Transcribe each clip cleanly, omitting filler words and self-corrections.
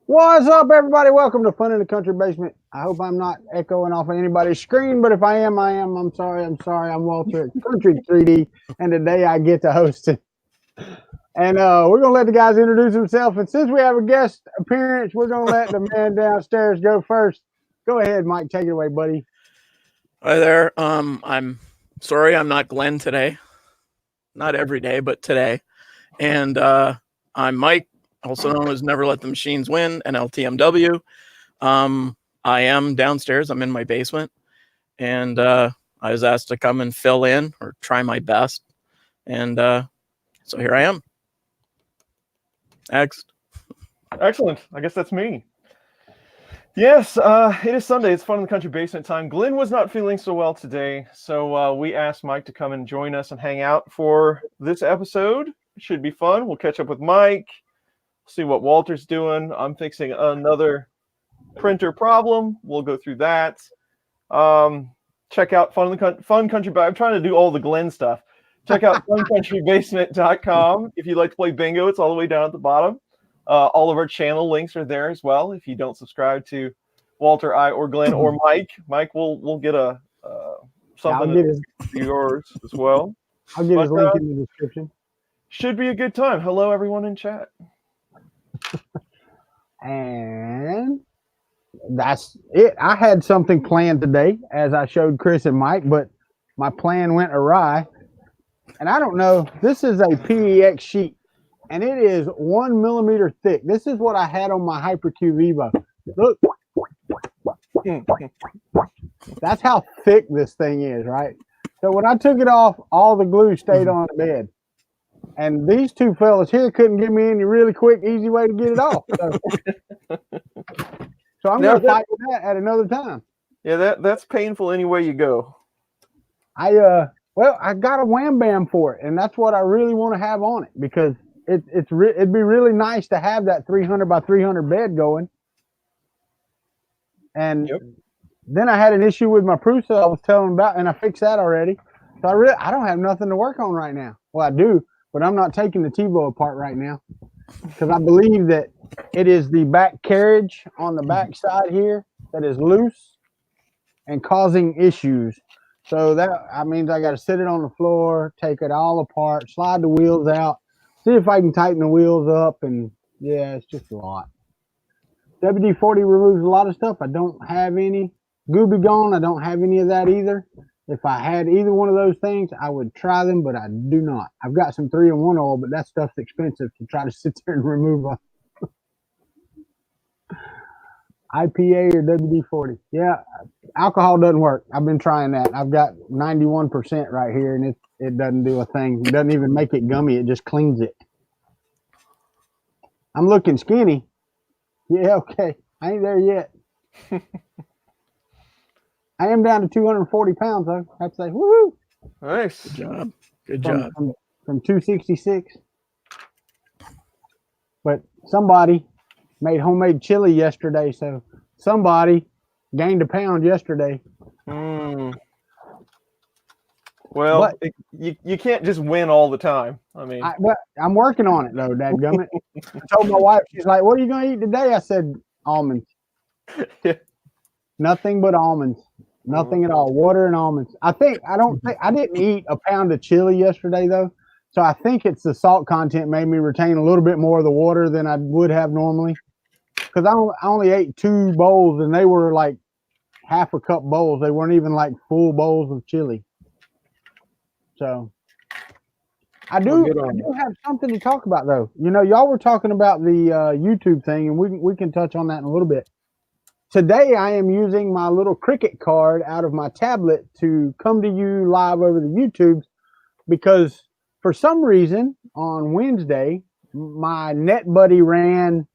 What's up, everybody? Welcome to Fun in the Kuntry Basement. I hope I'm not echoing off of anybody's screen, but if I am, I am. I'm sorry. I'm Walter at Kuntry 3D, and today I get to host it. And we're going to let the guys introduce themselves. And since we have a guest appearance, we're going to let the man downstairs go first. Go ahead, Mike. Take it away, buddy. Hi there. I'm sorry I'm not Glenn today. Not every day, but today. And I'm Mike, also known as Never Let the Machines Win, and LTMW. I am downstairs. I'm in my basement. And I was asked to come and fill in or try my best. And so here I am. Next. Excellent. I guess that's me. Yes, it is Sunday. It's Fun in the Kuntry Basement time. Glenn was not feeling so well today, so we asked Mike to come and join us and hang out for this episode. It should be fun. We'll catch up with Mike, see what Walter's doing. I'm fixing another printer problem. We'll go through that. Check out Fun Country. I'm trying to do all the Glenn stuff. Check out funcountrybasement.com. If you'd like to play bingo, it's all the way down at the bottom. All of our channel links are there as well. If you don't subscribe to Walter, I, or Glenn, or Mike will get a something to yours as well. I'll get his link in the description. Should be a good time. Hello, everyone in chat. And that's it. I had something planned today, as I showed Chris and Mike, but my plan went awry. And I don't know. This is a PEX sheet, and it is 1 millimeter thick. This is what I had on my HyperQ Vivo. Look. That's how thick this thing is, right? So when I took it off, all the glue stayed on the bed. And these two fellas here couldn't give me any really quick, easy way to get it off. So I'm going to fight with that at another time. Yeah, that's painful any way you go. Well, I got a wham bam for it, and that's what I really want to have on it, because it'd be really nice to have that 300 by 300 bed going. And then I had an issue with my Prusa I was telling about, and I fixed that already. So I don't have nothing to work on right now. Well, I do, but I'm not taking the TiVo apart right now, because I believe that it is the back carriage on the back side here that is loose and causing issues. So that means I got to sit it on the floor, take it all apart, slide the wheels out, see if I can tighten the wheels up, and yeah, it's just a lot. WD-40 removes a lot of stuff. I don't have any. Gooby Gone, I don't have any of that either. If I had either one of those things, I would try them, but I do not. I've got some 3-in-1 oil, but that stuff's expensive to try to sit there and remove a IPA or WD-40. Yeah, alcohol doesn't work. I've been trying that. I've got 91% right here, and it doesn't do a thing. It doesn't even make it gummy. It just cleans it. I'm looking skinny. Yeah, okay. I ain't there yet. I am down to 240 pounds, though. I'd say, woohoo! Nice. Good job. Good job. From 266. But somebody made homemade chili yesterday, so somebody gained a pound yesterday. Well, you can't just win all the time. I mean, I'm working on it, though, dadgummit. I told my wife, she's like, what are you going to eat today? I said, almonds. Nothing but almonds. Nothing at all. Water and almonds. I didn't eat a pound of chili yesterday, though. So I think it's the salt content made me retain a little bit more of the water than I would have normally. Because I only ate 2 bowls, and they were like half a cup bowls. They weren't even like full bowls of chili. So I do have something to talk about, though. You know, y'all were talking about the YouTube thing, and we can touch on that in a little bit. Today, I am using my little Cricut card out of my tablet to come to you live over the YouTubes, because for some reason on Wednesday, my NetBuddy ran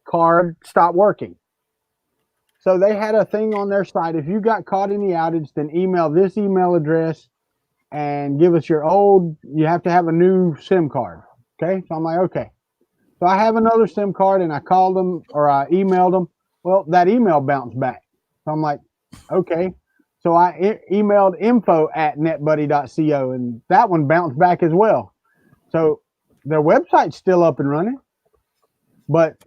card stopped working. So they had a thing on their site. If you got caught in the outage, then email this email address and give us your old, you have to have a new SIM card. Okay. So I'm like, okay. So I have another SIM card, and I called them, or I emailed them. Well, that email bounced back. So I'm like, okay. So I emailed info@netbuddy.co, and that one bounced back as well. So their website's still up and running. But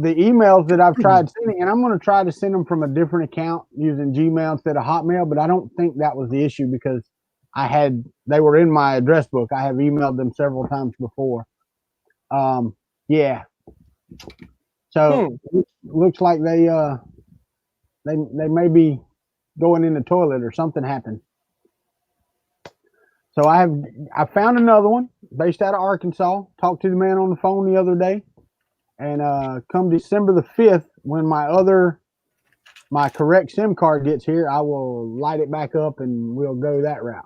the emails that I've tried sending, and I'm going to try to send them from a different account using Gmail instead of Hotmail, but I don't think that was the issue because they were in my address book. I have emailed them several times before. Yeah. So looks like they may be going in the toilet or something happened. So I found another one based out of Arkansas. Talked to the man on the phone the other day, and come December the 5th, when my correct SIM card gets here, I will light it back up and we'll go that route.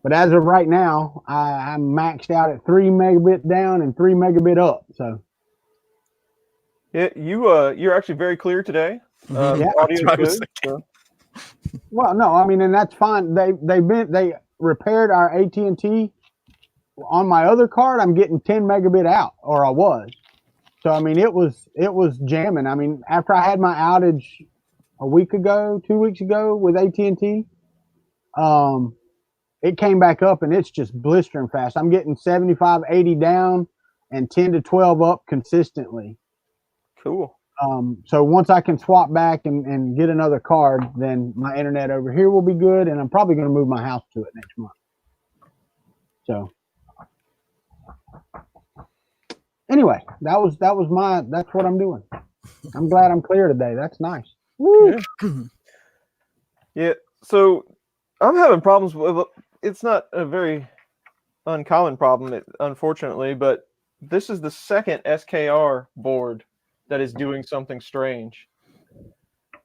But as of right now, I'm maxed out at 3 megabit down and 3 megabit up. So yeah, you're actually very clear today. Yeah, audio good. So. Well, no, I mean, and that's fine. They repaired our AT&T on my other card. I'm getting 10 megabit out, or I was. So I mean, it was jamming. I mean, after I had my outage a week ago, 2 weeks ago with AT&T, it came back up and it's just blistering fast. I'm getting 75, 80 down and 10 to 12 up consistently. Cool. So once I can swap back and get another card, then my internet over here will be good, and I'm probably going to move my house to it next month. So anyway, that's what I'm doing. I'm glad I'm clear today. That's nice. Woo. Yeah. So I'm having problems with. It's not a very uncommon problem, unfortunately, but this is the second SKR board that is doing something strange.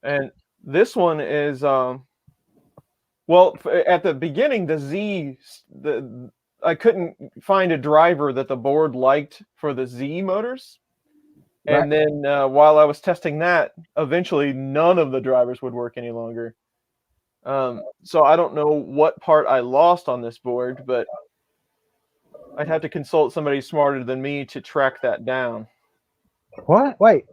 And this one is, well, at the beginning, I couldn't find a driver that the board liked for the Z motors. Right. And then while I was testing that, eventually none of the drivers would work any longer. So I don't know what part I lost on this board, but I'd have to consult somebody smarter than me to track that down. What? Wait.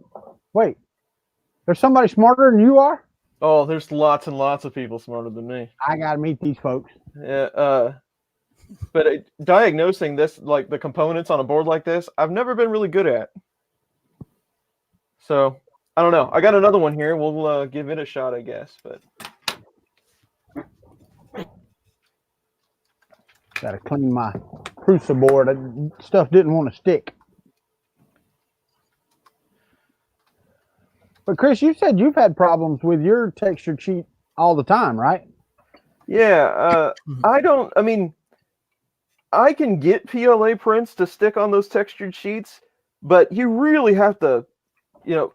There's somebody smarter than you are? Oh, there's lots and lots of people smarter than me. I got to meet these folks. Yeah. But diagnosing this, like the components on a board like this, I've never been really good at. So I don't know. I got another one here. We'll give it a shot, I guess. But got to clean my Prusa board. Stuff didn't want to stick. But Chris, you said you've had problems with your texture sheet all the time, right? Yeah. I can get PLA prints to stick on those textured sheets, but you really have to,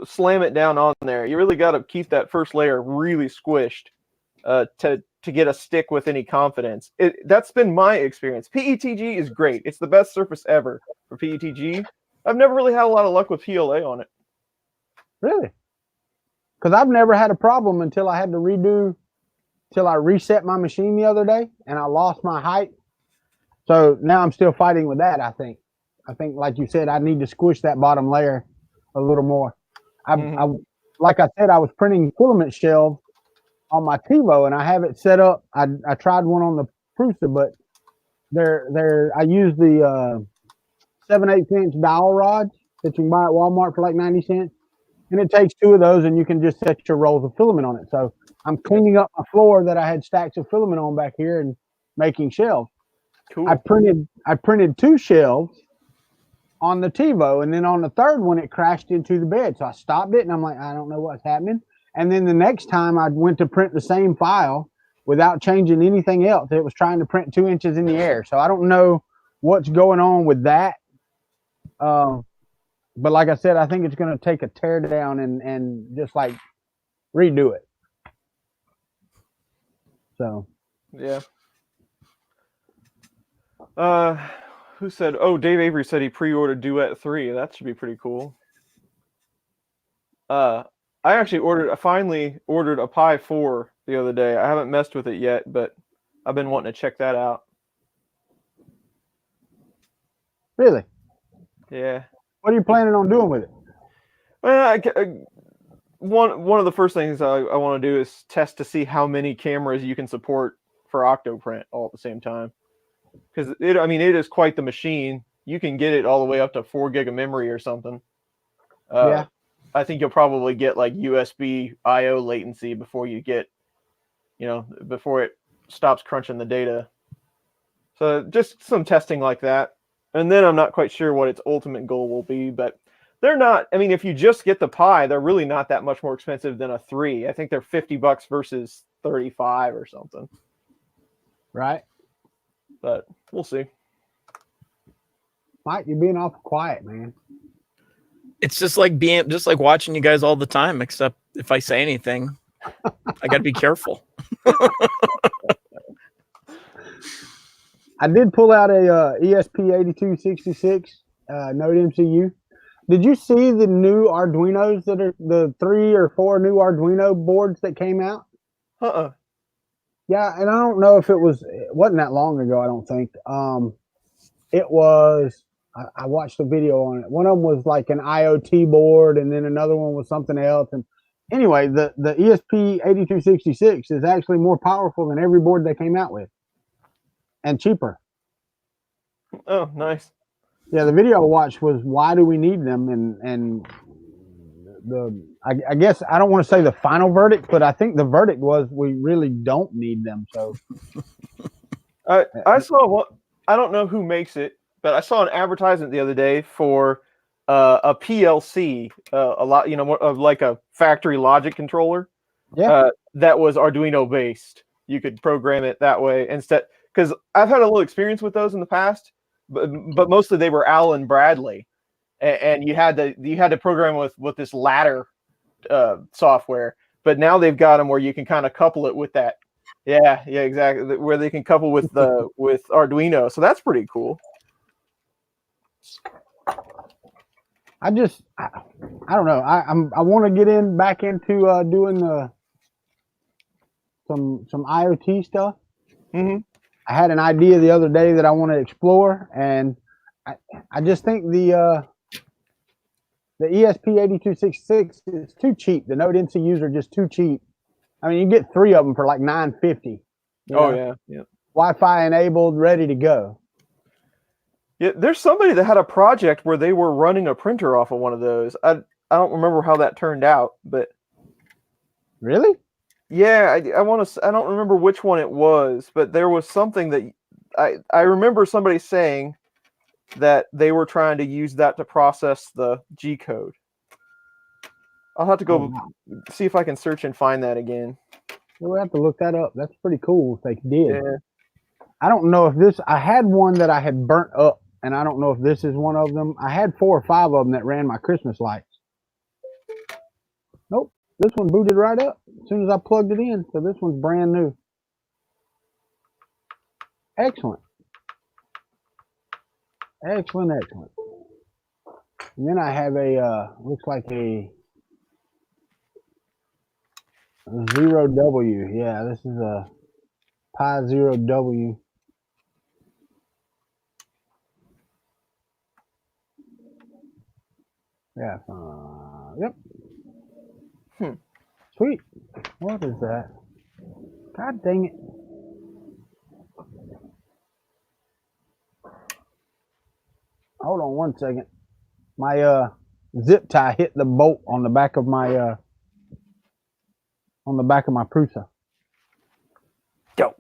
slam it down on there. You really got to keep that first layer really squished to get a stick with any confidence. That's been my experience. PETG is great. It's the best surface ever for PETG. I've never really had a lot of luck with PLA on it. Really? Because I've never had a problem until I had to till I reset my machine the other day and I lost my height. So now I'm still fighting with that, I think. Like you said, I need to squish that bottom layer a little more. Like I said, I was printing filament shelves on my TiVo and I have it set up. I tried one on the Prusa, but I use the 7/8 inch dowel rods that you can buy at Walmart for like 90 cents. And it takes 2 of those and you can just set your rolls of filament on it. So I'm cleaning up my floor that I had stacks of filament on back here and making shelves. Cool. I printed 2 shelves on the TiVo, and then on the third one it crashed into the bed. So I stopped it and I'm like, I don't know what's happening. And then the next time I went to print the same file without changing anything else, it was trying to print 2 inches in the air. So I don't know what's going on with that. But like I said, I think it's going to take a tear down and just like redo it. So, yeah. Who said? Oh, Dave Avery said he pre-ordered Duet 3. That should be pretty cool. I finally ordered a Pi 4 the other day. I haven't messed with it yet, but I've been wanting to check that out. Really? Yeah. What are you planning on doing with it? Well, one of the first things I want to do is test to see how many cameras you can support for Octoprint all at the same time. Because it is quite the machine. you can get it all the way up to 4 gig of memory or something. Yeah. I think you'll probably get like USB IO latency before you get, before it stops crunching the data. So just some testing like that. And then I'm not quite sure what its ultimate goal will be, but they're not, I mean, if you just get the Pi, they're really not that much more expensive than a 3. I think they're $50 versus 35 or something. Right. But we'll see. Mike, you're being awful quiet, man. It's just like watching you guys all the time, except if I say anything, I got to be careful. I did pull out a ESP8266 Node MCU. Did you see the new Arduinos that are the 3 or 4 new Arduino boards that came out? Yeah, and I don't know if it wasn't that long ago, I don't think. It was, I watched a video on it. One of them was like an IoT board, and then another one was something else. And anyway, the ESP8266 is actually more powerful than every board they came out with, and cheaper. Oh, nice. Yeah, the video I watched was why do we need them, and I guess I don't want to say the final verdict, but I think the verdict was we really don't need them. So I saw what, I don't know who makes it, but I saw an advertisement the other day for a PLC, a lot, more of like a factory logic controller. Yeah. That was Arduino based. You could program it that way instead, because I've had a little experience with those in the past, but mostly they were Allen Bradley, and you had to program with this ladder software. But now they've got them where you can kind of couple it with that. Yeah, exactly. Where they can couple with with Arduino, so that's pretty cool. I don't know. I want to get back into doing some IoT stuff. Mm-hmm. I had an idea the other day that I want to explore, and I just think the ESP8266 is too cheap. The Node MCUs are just too cheap. I mean, you get 3 of them for like $950. Oh yeah. Wi-Fi enabled, ready to go. Yeah, there's somebody that had a project where they were running a printer off of one of those. I don't remember how that turned out, but really, yeah, I don't remember which one it was, but there was something that I remember somebody saying that they were trying to use that to process the G code. I'll have to go see if I can search and find that again. We'll have to look that up. That's pretty cool if they did. Yeah. I don't know if I had one that I had burnt up, and I don't know if this is one of them. I had 4 or 5 of them that ran my Christmas lights. Nope, this one booted right up as soon as I plugged it in. So this one's brand new. Excellent. Excellent. And then I have a, looks like a 0W. Yeah, this is a Pi 0W. Yeah. Yep. Sweet. What is that? God dang it. Hold on one second. My zip tie hit the bolt on the back of my Prusa. Go.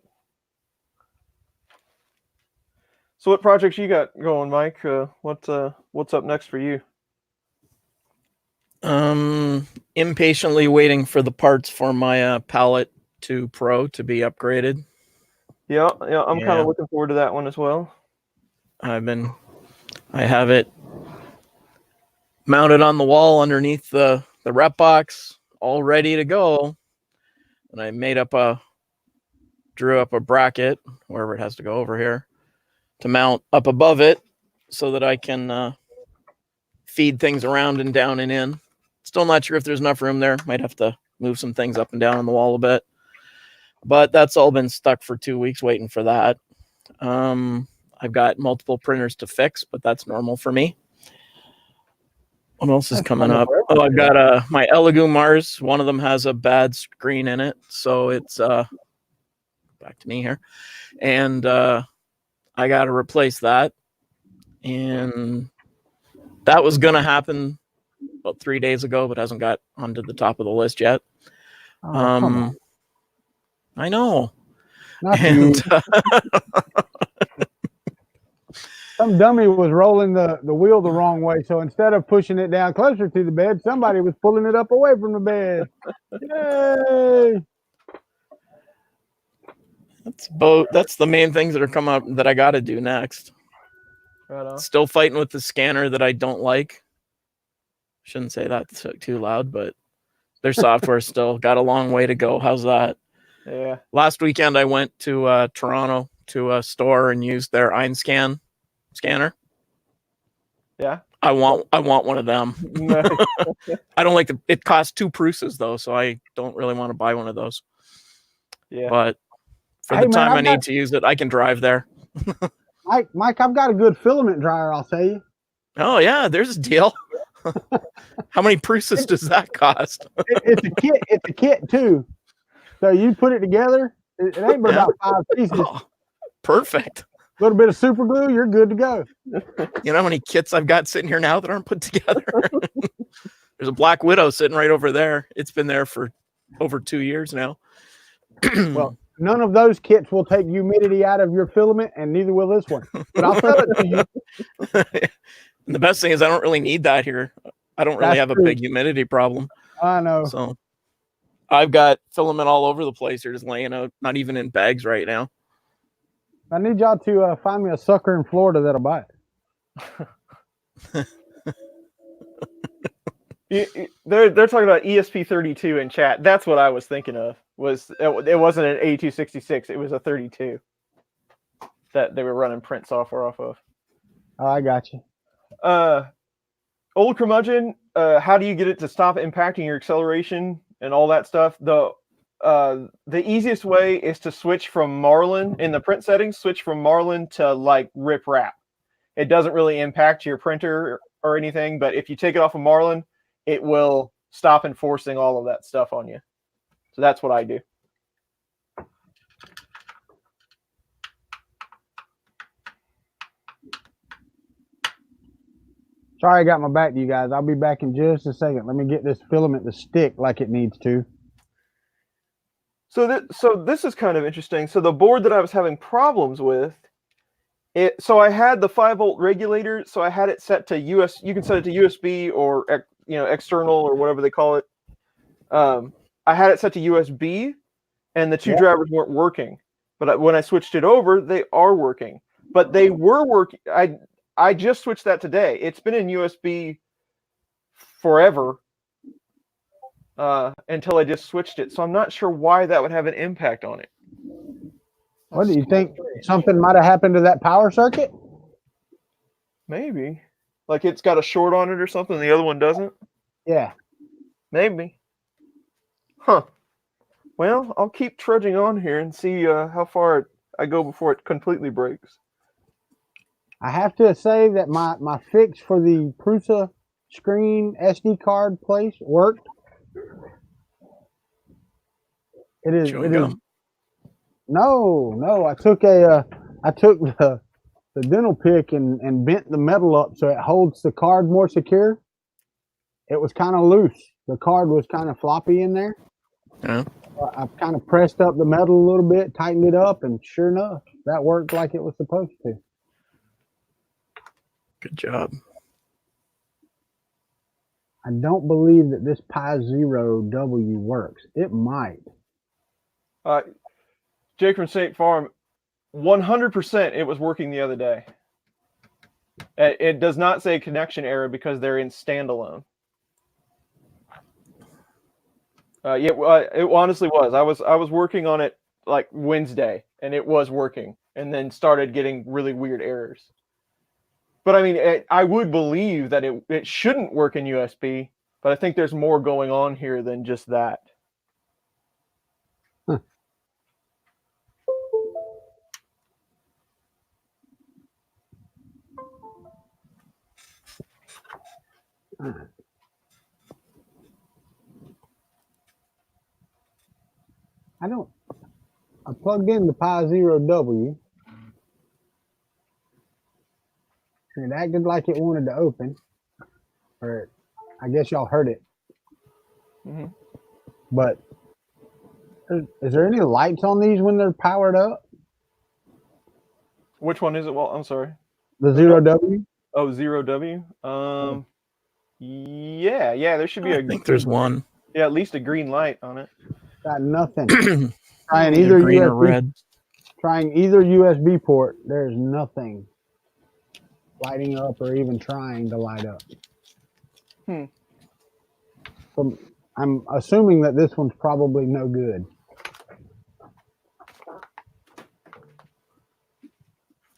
So what projects you got going, Mike? What's up next for you? Impatiently waiting for the parts for my Palette 2 Pro to be upgraded. Yeah, I'm kind of looking forward to that one as well. I have it mounted on the wall underneath the rep box, all ready to go. And I drew up a bracket, wherever it has to go over here, to mount up above it so that I can feed things around and down and in. Still not sure if there's enough room there. Might have to move some things up and down on the wall a bit. But that's all been stuck for 2 weeks waiting for that. I've got multiple printers to fix, but that's normal for me. What else is coming up? Oh, I've got my Elegoo Mars. One of them has a bad screen in it, so it's back to me here. And I got to replace that. and that was going to happen about 3 days ago, but hasn't got onto the top of the list yet. Oh, come on. I know. Not you. Some dummy was rolling the wheel the wrong way, so instead of pushing it down closer to the bed, somebody was pulling it up away from the bed. Yay! That's the main things that are coming up that I got to do next. Right on. Still fighting with the scanner that I don't like. Shouldn't say that too loud, but their software still got a long way to go. How's that? Yeah. Last weekend I went to Toronto to a store and used their Einscan scanner. Yeah. I want one of them. Nice. I don't like it costs 2 Pruses though, so I don't really want to buy one of those. Yeah. But for Hey, the man, time I've I need to use it, I can drive there. Mike, I've got a good filament dryer, I'll tell you. Oh yeah, there's a deal. How many Pruses does that cost? It's a kit. It's a kit too. So you put it together. It ain't but about 5 pieces. Oh, perfect. A little bit of super glue, you're good to go. You know how many kits I've got sitting here now that aren't put together? There's a Black Widow sitting right over there. It's been there for over 2 years now. Well, none of those kits will take humidity out of your filament, and neither will this one. But I'll tell it to you. And the best thing is I don't really need that here. I don't really have a big humidity problem. I know. So I've got filament all over the place. They're just laying out, not even in bags right now. I need y'all to find me a sucker in Florida that'll buy it. They're talking about ESP32 in chat. That's what I was thinking of. It wasn't an 8266. It was a 32 that they were running print software off of. Oh, I got you. Old curmudgeon, how do you get it to stop impacting your acceleration and all that stuff? The easiest way is to switch from Marlin in the print settings, switch from Marlin to like rip wrap. It doesn't really impact your printer or anything, but if you take it off of Marlin, it will stop enforcing all of that stuff on you. So that's what I do. Sorry I got my back to you guys. I'll be back in just a second. Let me get this filament to stick like it needs to. So this is kind of interesting. So the board that I was having problems with, so I had the 5-volt regulator. So I had it set to US. You can set it to USB or external or whatever they call it. I had it set to USB, and the two drivers weren't working. But when I switched it over, they are working. But they were working. I just switched that today. It's been in USB forever until I just switched it. So I'm not sure why that would have an impact on it. What do you think? Something might have happened to that power circuit? Maybe. Like it's got a short on it or something, the other one doesn't? Yeah. Maybe. Huh. Well, I'll keep trudging on here and see how far I go before it completely breaks. I have to say that my fix for the Prusa screen SD card place worked. It is. No. I took the dental pick and bent the metal up so it holds the card more secure. It was kind of loose. The card was kind of floppy in there. Yeah. I kind of pressed up the metal a little bit, tightened it up, and sure enough, that worked like it was supposed to. Good job. I don't believe that this Pi Zero W works. It might. Jake from State Farm, 100% it was working the other day. It does not say connection error because they're in standalone. It honestly was. I was working on it like Wednesday, and it was working, and then started getting really weird errors. But I mean, I would believe that it shouldn't work in USB, but I think there's more going on here than just that. Huh. I plugged in the Pi Zero W. It acted like it wanted to open. Or I guess y'all heard it. Mm-hmm. But is there any lights on these when they're powered up? Which one is it? Well, I'm sorry. The 0W? Oh, 0W. Yeah. There should be I think there's one. Yeah, at least a green light on it. Got nothing. Trying either green USB, or red. Trying either USB port. There's nothing lighting up or even trying to light up. So I'm assuming that this one's probably no good.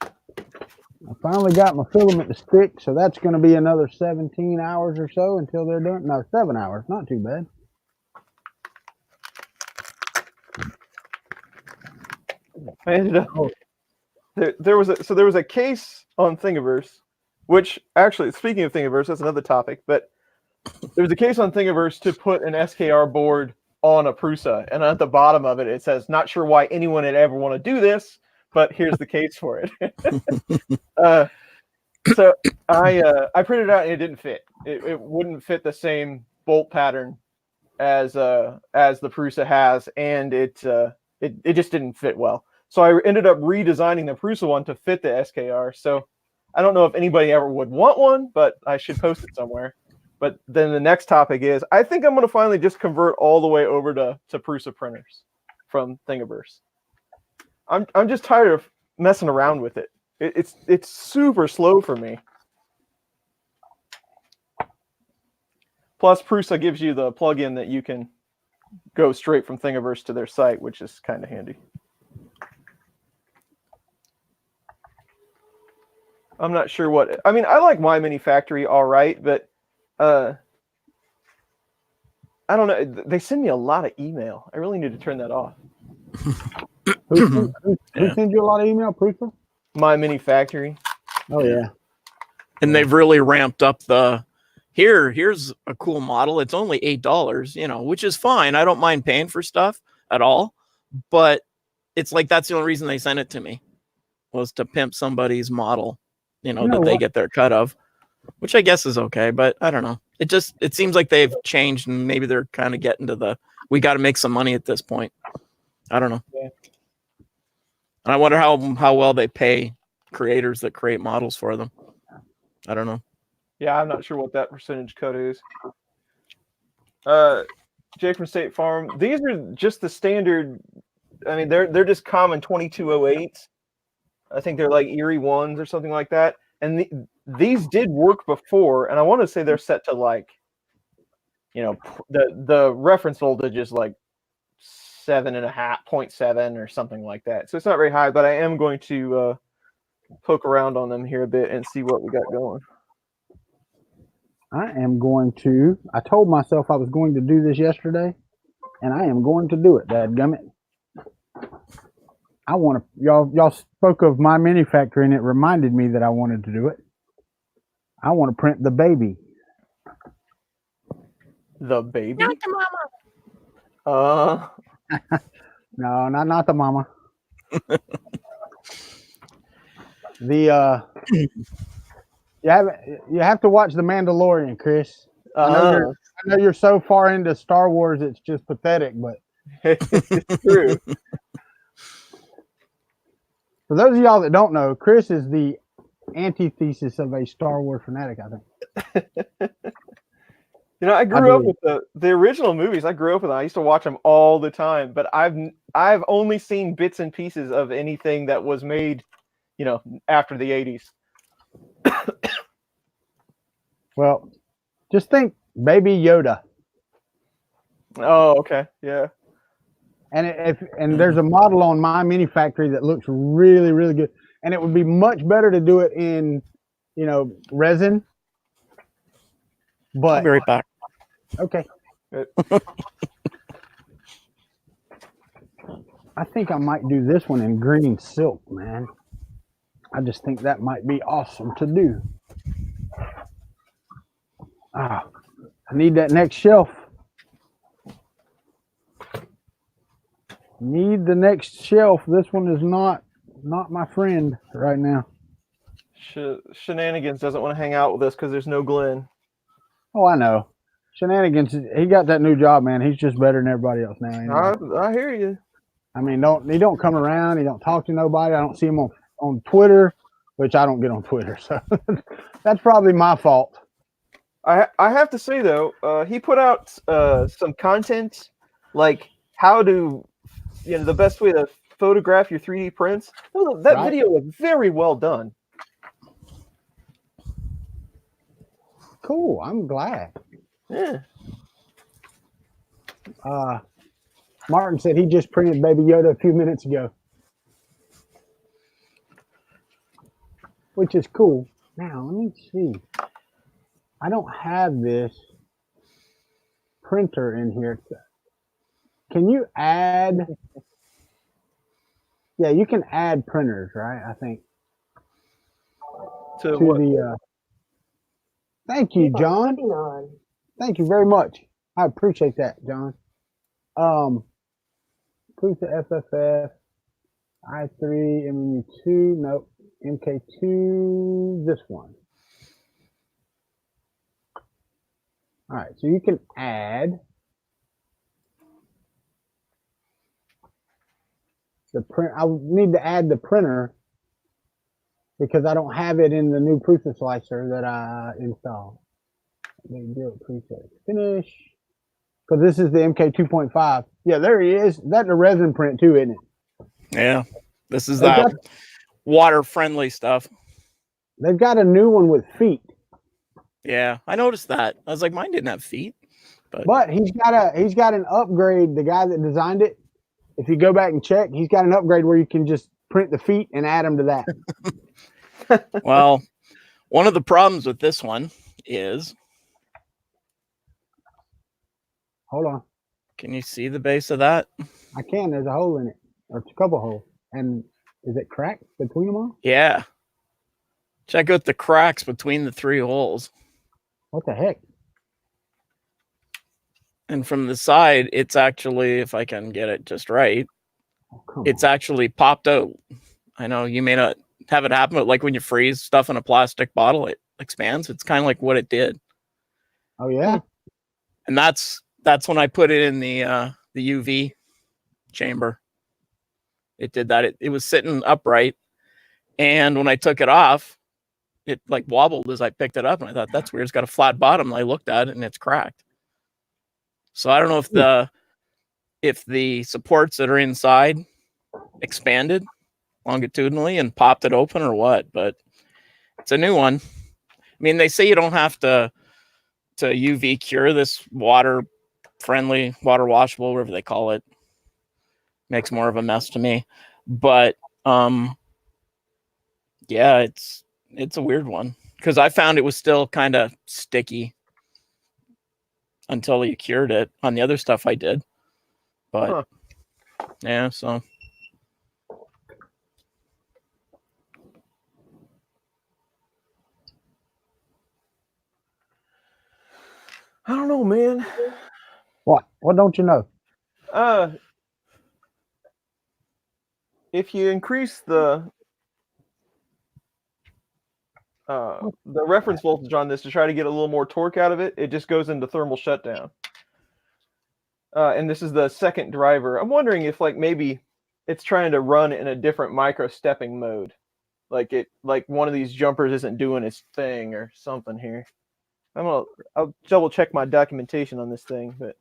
I finally got my filament to stick, so that's going to be another 17 hours or so until they're done. No, 7 hours. Not too bad. I ended up. There was a case on Thingiverse, which actually, speaking of Thingiverse, that's another topic. But there was a case on Thingiverse to put an SKR board on a Prusa, and at the bottom of it, it says, "Not sure why anyone would ever want to do this, but here's the case for it." So I printed it out and it didn't fit. It wouldn't fit the same bolt pattern as the Prusa has, and it just didn't fit well. So I ended up redesigning the Prusa one to fit the SKR. So I don't know if anybody ever would want one, but I should post it somewhere. But then the next topic is, I think I'm going to finally just convert all the way over to Prusa printers from Thingiverse. I'm just tired of messing around with it. It's super slow for me. Plus, Prusa gives you the plugin that you can go straight from Thingiverse to their site, which is kind of handy. I'm not sure what... I mean, I like My Mini Factory all right, but I don't know. They send me a lot of email. I really need to turn that off. Who sends you a lot of email, Prusa? My Mini Factory. Oh, yeah. And they've really ramped up the... Here's a cool model. It's only $8, which is fine. I don't mind paying for stuff at all. But it's like that's the only reason they sent it to me, was to pimp somebody's model, that they get their cut of, which I guess is okay. But I don't know. It seems like they've changed, and maybe they're kind of getting to we got to make some money at this point. I don't know. Yeah. And I wonder how well they pay creators that create models for them. I don't know. Yeah, I'm not sure what that percentage cut is. Jay from State Farm. These are just the standard. I mean, they're just common 2208s. I think they're like Erie ones or something like that. And these did work before, and I want to say they're set to like, the reference voltage is like 0.7 or something like that. So it's not very high, but I am going to poke around on them here a bit and see what we got going. I told myself I was going to do this yesterday, and I am going to do it, dadgummit. Y'all spoke of My Mini Factory, and it reminded me that I wanted to do it. I want to print the baby. The baby? Not the mama. No, not the mama. You have to watch The Mandalorian, Chris. I know you're so far into Star Wars, it's just pathetic, but it's true. For those of y'all that don't know, Chris is the antithesis of a Star Wars fanatic, I think. I grew up with the original movies. I grew up with them. I used to watch them all the time, but I've only seen bits and pieces of anything that was made, after the 80s. Well, just think Baby Yoda. Oh, okay. Yeah. And there's a model on My Mini Factory that looks really, really good. And it would be much better to do it in, resin. But I'll be right back. Okay. I think I might do this one in green silk, man. I just think that might be awesome to do. I need that next shelf. Need the next shelf. This one is not my friend right now. Shenanigans doesn't want to hang out with us because there's no Glenn. Oh, I know. Shenanigans. He got that new job, man. He's just better than everybody else now. Anyway. I hear you. I mean, he don't come around. He don't talk to nobody. I don't see him on Twitter, which I don't get on Twitter. So that's probably my fault. I have to say though, he put out some content like how to, the best way to photograph your 3D prints. That video was very well done. Cool. I'm glad. Yeah. Martin said he just printed Baby Yoda a few minutes ago, which is cool. Now, let me see. I don't have this printer in here. Can you add? Yeah, you can add printers, right? I think. To what? Thank you, John. Thank you very much. I appreciate that, John. Proof to FFF, I3, MMU2, nope, MK2, this one. All right, so you can add the print. I need to add the printer because I don't have it in the new printer slicer that I installed. Let me do it, preset, finish. Because this is the MK 2.5. Yeah, there he is. That's a resin print too, isn't it? Yeah, this is that water-friendly stuff. They've got a new one with feet. Yeah, I noticed that. I was like, mine didn't have feet. But he's got an upgrade. The guy that designed it, if you go back and check, he's got an upgrade where you can just print the feet and add them to that. Well, one of the problems with this one is. Hold on. Can you see the base of that? I can. There's a hole in it, or a couple holes. And is it cracked between them all? Yeah. Check out the cracks between the 3 holes. What the heck? And from the side, it's actually, if I can get it just right, it's actually popped out. I know you may not have it happen, but like when you freeze stuff in a plastic bottle, it expands. It's kind of like what it did. Oh, yeah? And that's when I put it in the UV chamber. It did that. It was sitting upright. And when I took it off, it like wobbled as I picked it up. And I thought, that's weird. It's got a flat bottom. And I looked at it and it's cracked. So I don't know if the supports that are inside expanded longitudinally and popped it open or what, but it's a new one. I mean, they say you don't have to UV cure this water washable, whatever they call it. Makes more of a mess to me. But yeah, it's a weird one because I found it was still kind of sticky until you cured it on the other stuff I did. But yeah, so I don't know, man. What don't you know? If you increase the reference voltage on this to try to get a little more torque out of it, it just goes into thermal shutdown. And this is the second driver. I'm wondering if like it's trying to run in a different micro stepping mode. Like one of these jumpers isn't doing its thing or something here. I'll double check my documentation on this thing, but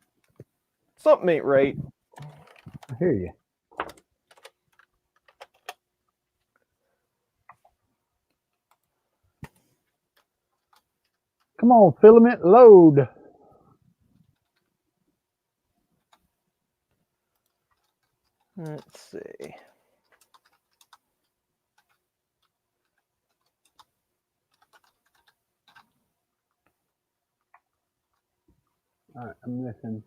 something ain't right. I hear you. Come on, Filament, load. Let's see. All right, I'm missing.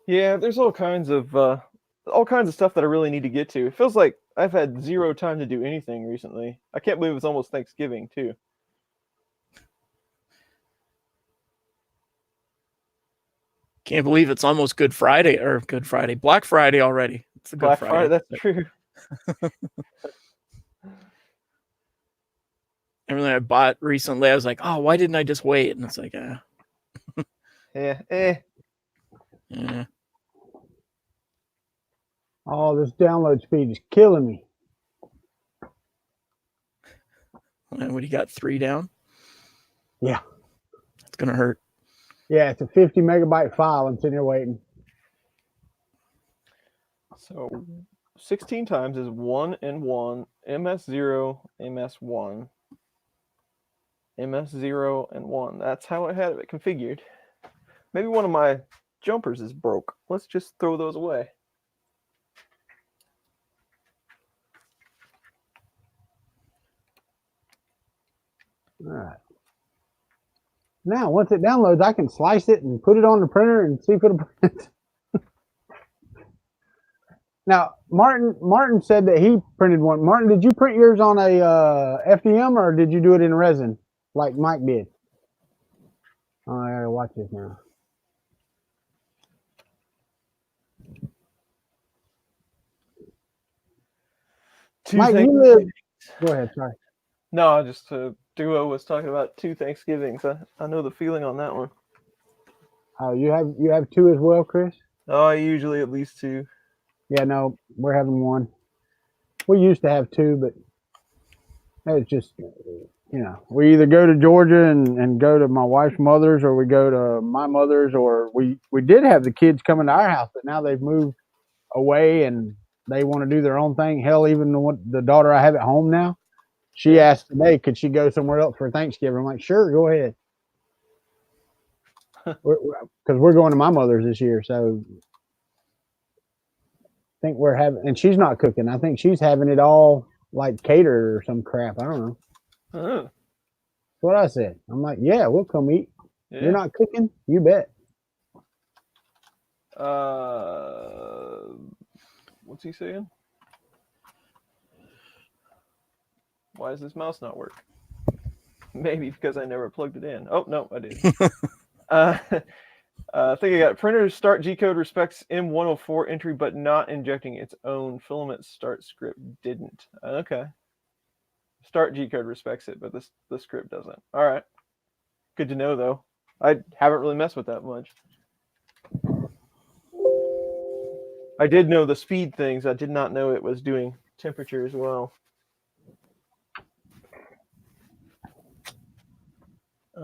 Yeah, there's all kinds of stuff that I really need to get to. It feels like I've had zero time to do anything recently. I can't believe it's almost Thanksgiving too. can't believe it's almost Black Friday already. It's a Black Friday. That's true. everything I bought recently, I was like, oh, why didn't I just wait? And it's like, Yeah. Oh, this download speed is killing me. What do you got? 3 down? Yeah. It's gonna hurt. Yeah, it's a 50 megabyte file. I'm sitting here waiting. So 16 times is 1 and 1, MS0, MS1, MS0 and 1. That's how I had it configured. Maybe one of my jumpers is broke. Let's just throw those away. All right. Now, once it downloads, I can slice it and put it on the printer and see if it'll print. Now, Martin said that he printed one. Martin, did you print yours on a FDM or did you do it in resin like Mike did? Oh, I gotta watch this now. Mike, you live. Go ahead, sorry. No, just Duo was talking about 2 Thanksgivings. I know the feeling on that one. Oh, you have 2 as well, Chris? Oh, usually at least 2. Yeah, no, we're having 1. We used to have 2, but it's just, we either go to Georgia and go to my wife's mother's, or we go to my mother's, or we did have the kids coming to our house, but now they've moved away and they want to do their own thing. Hell, even the daughter I have at home now, she asked today, could she go somewhere else for Thanksgiving? I'm like, sure, go ahead. Because we're going to my mother's this year, so I think we're having, and she's not cooking. I think she's having it all like catered or some crap. I don't know. That's what I said. I'm like, yeah, we'll come eat. Yeah. You're not cooking? You bet. What's he saying? Why does this mouse not work? Maybe because I never plugged it in. Oh, no, I did. I think I got printers start G-code respects M104 entry, but not injecting its own. Filament start script didn't. Okay. Start G-code respects it, but the script doesn't. All right. Good to know, though. I haven't really messed with that much. I did know the speed things. I did not know it was doing temperature as well. See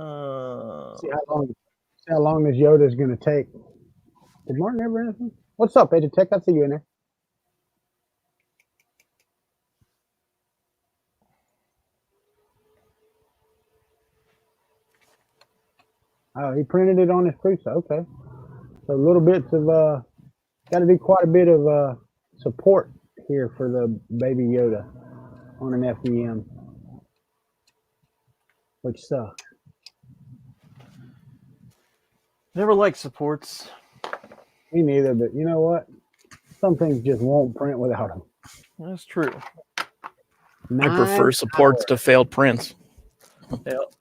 how long this Yoda is going to take. Did Martin ever anything? What's up, Edutech? I see you in there. Oh, he printed it on his prusa. Okay. So little bits of got to do quite a bit of support here for the baby Yoda on an FDM, which sucks. Never liked supports. Me neither, but you know what? Some things just won't print without them. That's true. I prefer supports to failed prints. Yep.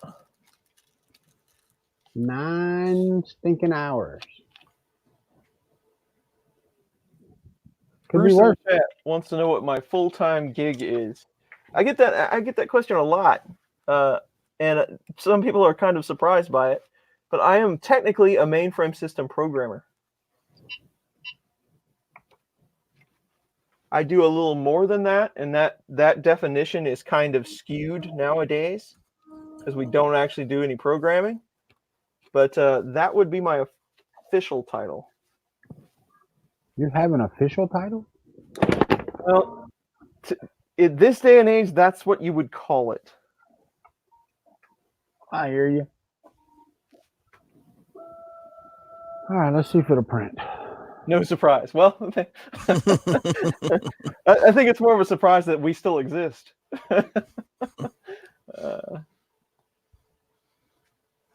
9 stinking hours. Bruce in the chat wants to know what my full-time gig is. I get that question a lot, and some people are kind of surprised by it. But I am technically a mainframe system programmer. I do a little more than that, and that definition is kind of skewed nowadays because we don't actually do any programming. But that would be my official title. You have an official title? Well, in this day and age, that's what you would call it. I hear you. All right, let's see if it'll print. No surprise. Well, I think it's more of a surprise that we still exist.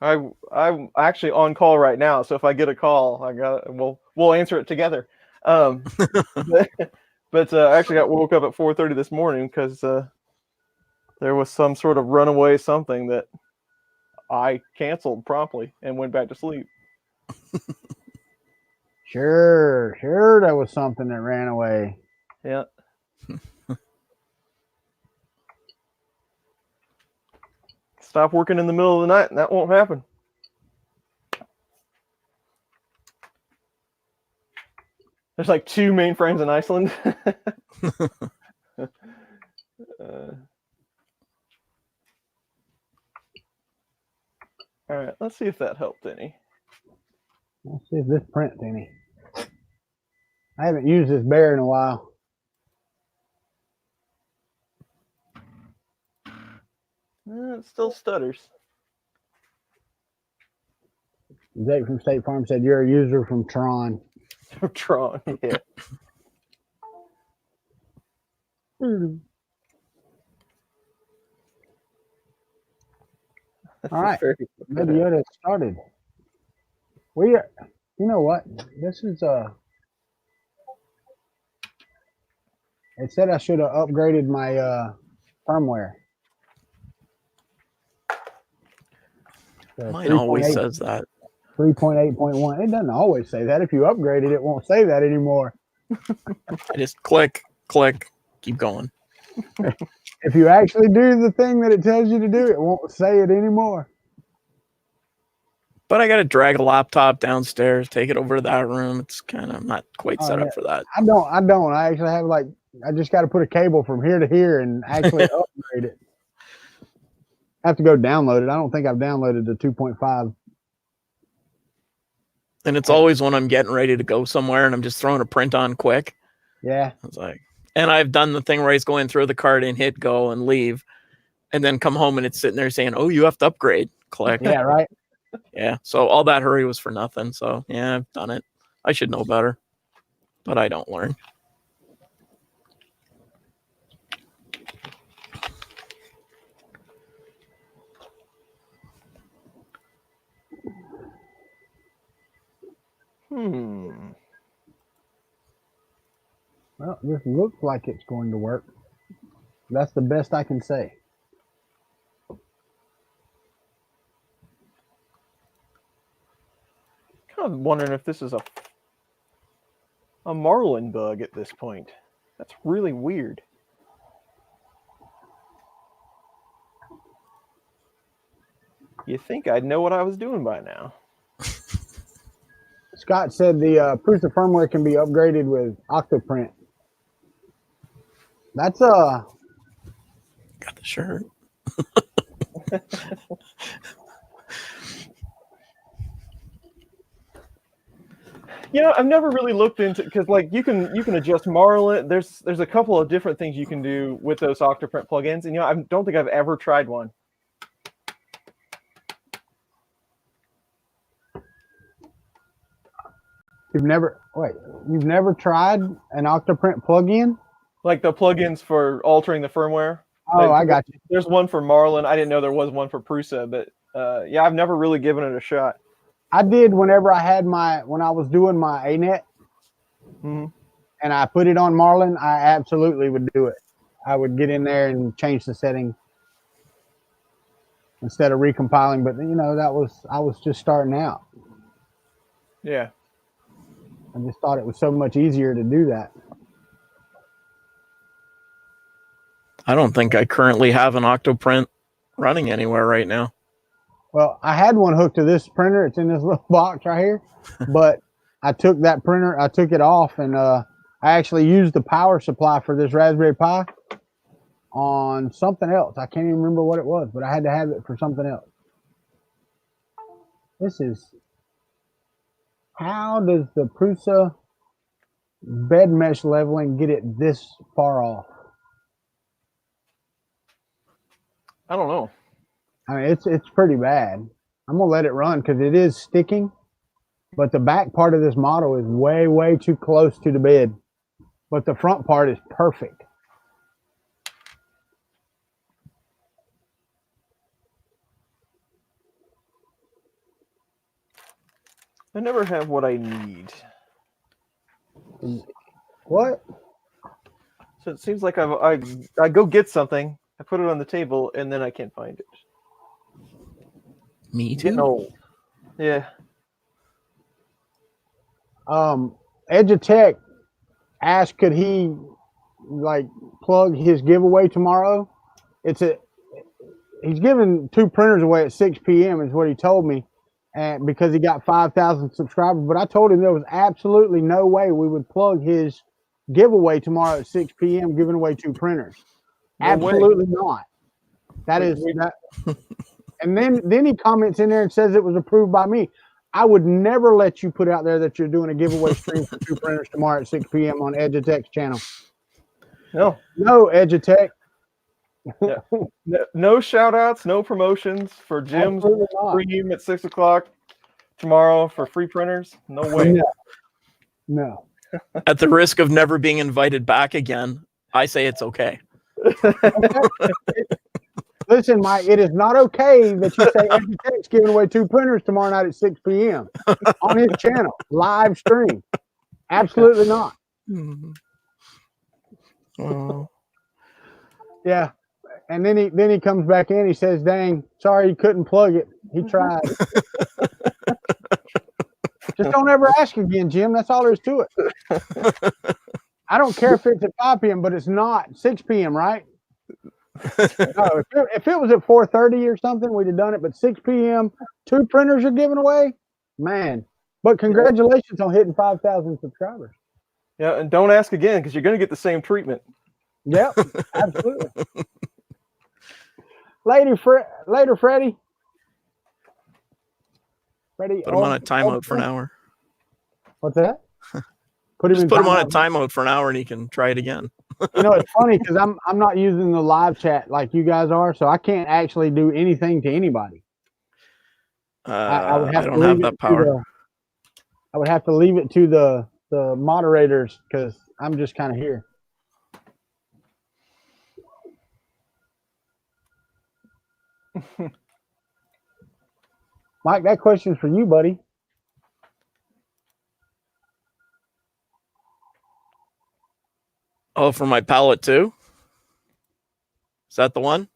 I'm actually on call right now, so if I get a call, we'll answer it together. But I actually got woke up at 4:30 this morning because there was some sort of runaway something that I canceled promptly and went back to sleep. Sure, there was something that ran away. Yeah. stop working in the middle of the night, and that won't happen. There's like 2 mainframes in Iceland. All right, let's see if that helped any. Let's see if this prints any. I haven't used this bear in a while. It still stutters. Jake from State Farm said you're a user from Tron. Tron, yeah. All right, maybe Yoda started. We are, you know what? This is it said I should have upgraded my firmware. Mine always says that. 3.8.1. It doesn't always say that. If you upgrade it, it won't say that anymore. I just click, keep going. If you actually do the thing that it tells you to do, it won't say it anymore. But I got to drag a laptop downstairs, take it over to that room. It's kind of not quite set up for that. I don't. I actually have I just got to put a cable from here to here and actually upgrade it. I have to go download it. I don't think I've downloaded the 2.5. And it's always when I'm getting ready to go somewhere and I'm just throwing a print on quick. Yeah. It's like, and I've done the thing where he's going through the card and hit go and leave, and then come home and it's sitting there saying, "Oh, you have to upgrade." Click. Yeah, right. Yeah. So all that hurry was for nothing. So yeah, I've done it. I should know better, but I don't learn. Well, this looks like it's going to work. That's the best I can say. Kind of wondering if this is a Marlin bug at this point. That's really weird. You think I'd know what I was doing by now. Scott said the Prusa firmware can be upgraded with Octoprint. That's got the shirt. You know, I've never really looked into, because like you can adjust Marlin. There's a couple of different things you can do with those Octoprint plugins, and you know, I don't think I've ever tried one. You've never tried an Octoprint plugin? Like the plugins for altering the firmware. Oh, I got you. There's one for Marlin. I didn't know there was one for Prusa, but yeah, I've never really given it a shot. I did whenever when I was doing my ANET, and I put it on Marlin, I absolutely would do it. I would get in there and change the setting instead of recompiling. But you know, I was just starting out. Yeah. I just thought it was so much easier to do that. I don't think I currently have an Octoprint running anywhere right now. Well, I had one hooked to this printer. It's in this little box right here. But I took that printer, I took it off, and I actually used the power supply for this Raspberry Pi on something else. I can't even remember what it was, but I had to have it for something else. How does the Prusa bed mesh leveling get it this far off? I don't know. I mean, it's pretty bad. I'm gonna let it run because it is sticking, but the back part of this model is way too close to the bed, but the front part is perfect. I never have what I need. What? So it seems like I go get something, I put it on the table, and then I can't find it. Me too. No. Yeah. Edutech asked could he like plug his giveaway tomorrow. It's he's giving 2 printers away at 6 p.m. is what he told me, and because he got 5,000 subscribers. But I told him there was absolutely no way we would plug his giveaway tomorrow at 6 p.m. giving away 2 printers. No Absolutely not. That is that. And then he comments in there and says it was approved by me. I would never let you put out there that you're doing a giveaway stream for 2 printers tomorrow at 6 p.m. on Edutech's channel. No, Edutech. yeah. No shout outs, no promotions for Jim's stream at 6 o'clock tomorrow for free printers. No way. No. At the risk of never being invited back again, I say it's okay. Listen, Mike, it is not okay that you say Edutech's giving away 2 printers tomorrow night at 6 p.m. on his channel, live stream. Absolutely not. Oh. Yeah. And then he comes back in. He says, "Dang, sorry he couldn't plug it. He tried." Just don't ever ask again, Jim. That's all there is to it. I don't care if it's at 5 p.m., but it's not 6 p.m., right? No, if it was at 4:30 or something, we'd have done it. But 6 p.m., 2 printers are giving away, man. But congratulations on hitting 5,000 subscribers. Yeah, and don't ask again because you're going to get the same treatment. Yep, absolutely. Later, Freddie. Put him on a timeout for an hour. What's that? Put him on a timeout for an hour and he can try it again. You know, it's funny because I'm not using the live chat like you guys are, so I can't actually do anything to anybody. I would have I don't have that power. I would have to leave it to the moderators because I'm just kind of here. Mike, that question's for you, buddy. Oh, for my palette too? Is that the one?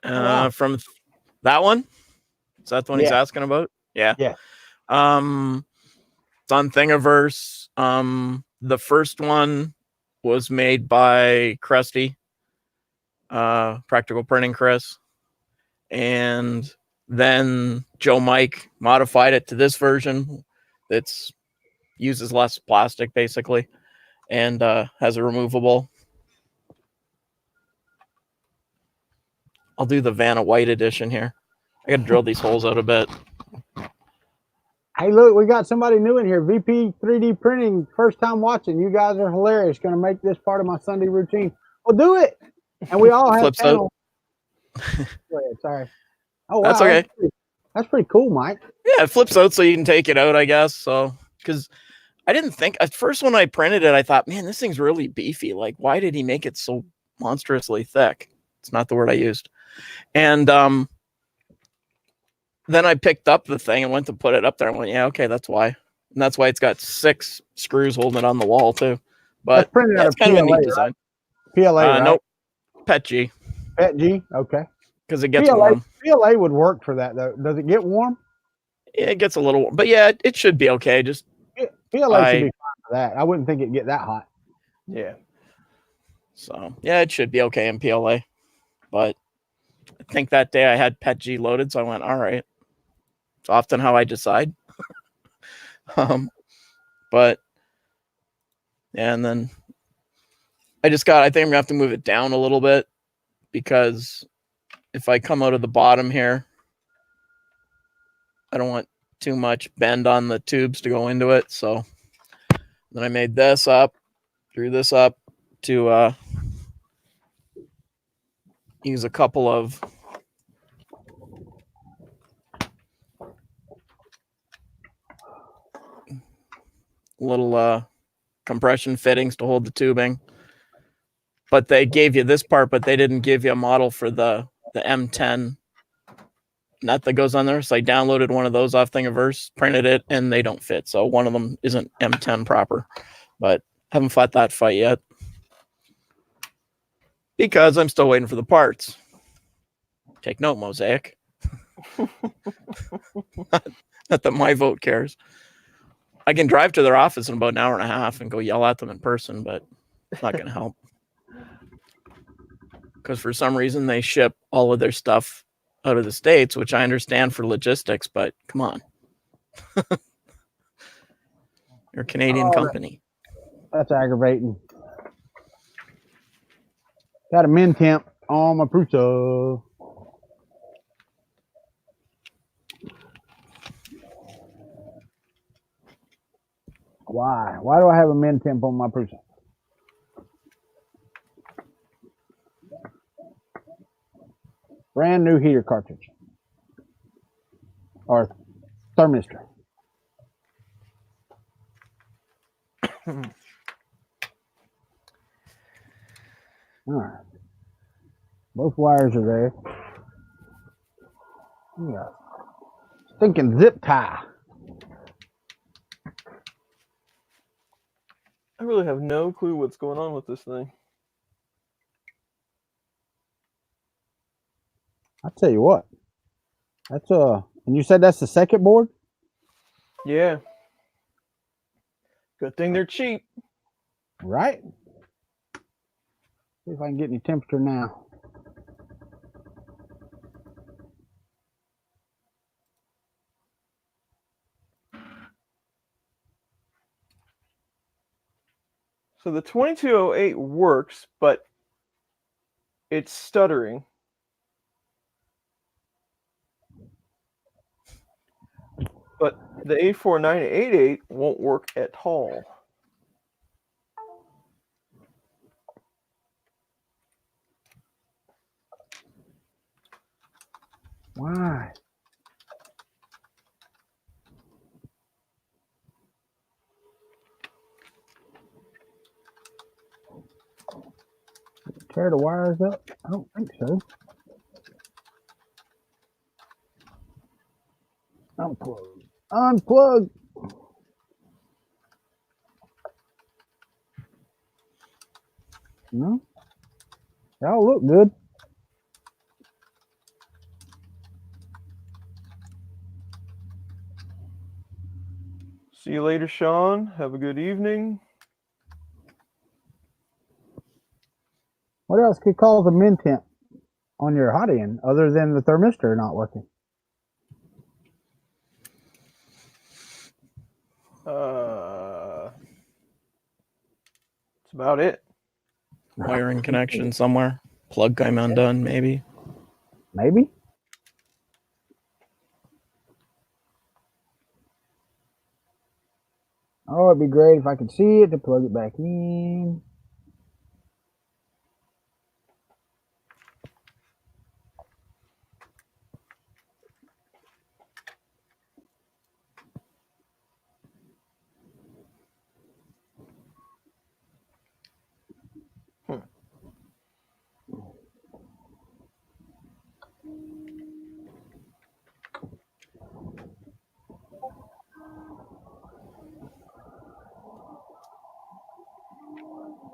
From that one? Is that the one he's asking about? Yeah. Yeah. It's on Thingiverse. The first one was made by Krusty, Practical Printing Chris. And then Joe Mike modified it to this version. It's uses less plastic basically and has a removable. I'll do the Vanna White edition here. I gotta drill these holes out a bit. Hey, look, we got somebody new in here. VP 3D Printing, first time watching. You guys are hilarious. Gonna make this part of my Sunday routine. Well, do it. And we all have Flips out. Sorry. Oh, wow. That's okay. That's pretty cool, Mike. Yeah, it flips out so you can take it out, I guess. So, because I didn't think at first when I printed it, I thought, man, this thing's really beefy. Like, why did he make it so monstrously thick? It's not the word I used. And then I picked up the thing and went to put it up there. I went, yeah, okay, that's why. And that's why it's got 6 screws holding it on the wall too. But yeah, it's kind of a neat design. PLA, right? Nope. Pet G. Pet G, okay. Because it gets warm. PLA would work for that though. Does it get warm? Yeah, it gets a little warm. But yeah, it should be okay. Just PLA should be fine for that. I wouldn't think it'd get that hot. Yeah. So yeah, it should be okay in PLA. But I think that day I had Pet G loaded, so I went, all right. It's often how I decide. But yeah, and then I think I'm gonna have to move it down a little bit because if I come out of the bottom here, I don't want too much bend on the tubes to go into it. So then I made this up, drew this up to use a couple of little compression fittings to hold the tubing. But they gave you this part, but they didn't give you a model for the M10 nut that goes on there. So I downloaded one of those off Thingiverse, printed it, and they don't fit. So one of them isn't M10 proper. But haven't fought that fight yet because I'm still waiting for the parts. Take note, Mosaic. Not that my vote cares. I can drive to their office in about an hour and a half and go yell at them in person, but it's not going to help. because for some reason they ship all of their stuff out of the States, which I understand for logistics, but come on. You're a Canadian company. That's aggravating. Got a min temp on my Prusa. Why? Why do I have a min temp on my Prusa? Brand new heater cartridge. Or thermistor. All right. Both wires are there. Yeah. Stinking zip tie. I really have no clue what's going on with this thing. I'll tell you what. That's and you said that's the second board? Yeah. Good thing they're cheap. Right? See if I can get any temperature now. So the 2208 works, but it's stuttering. But the 84988 won't work at all. Why? Tear the wires up? I don't think so. Unplug. Unplug. No. They all look good. See you later, Sean. Have a good evening. What else could cause a min temp on your hot end other than the thermistor not working? That's about it. Wiring connection somewhere. Plug came undone, maybe. Maybe. Oh, it'd be great if I could see it to plug it back in.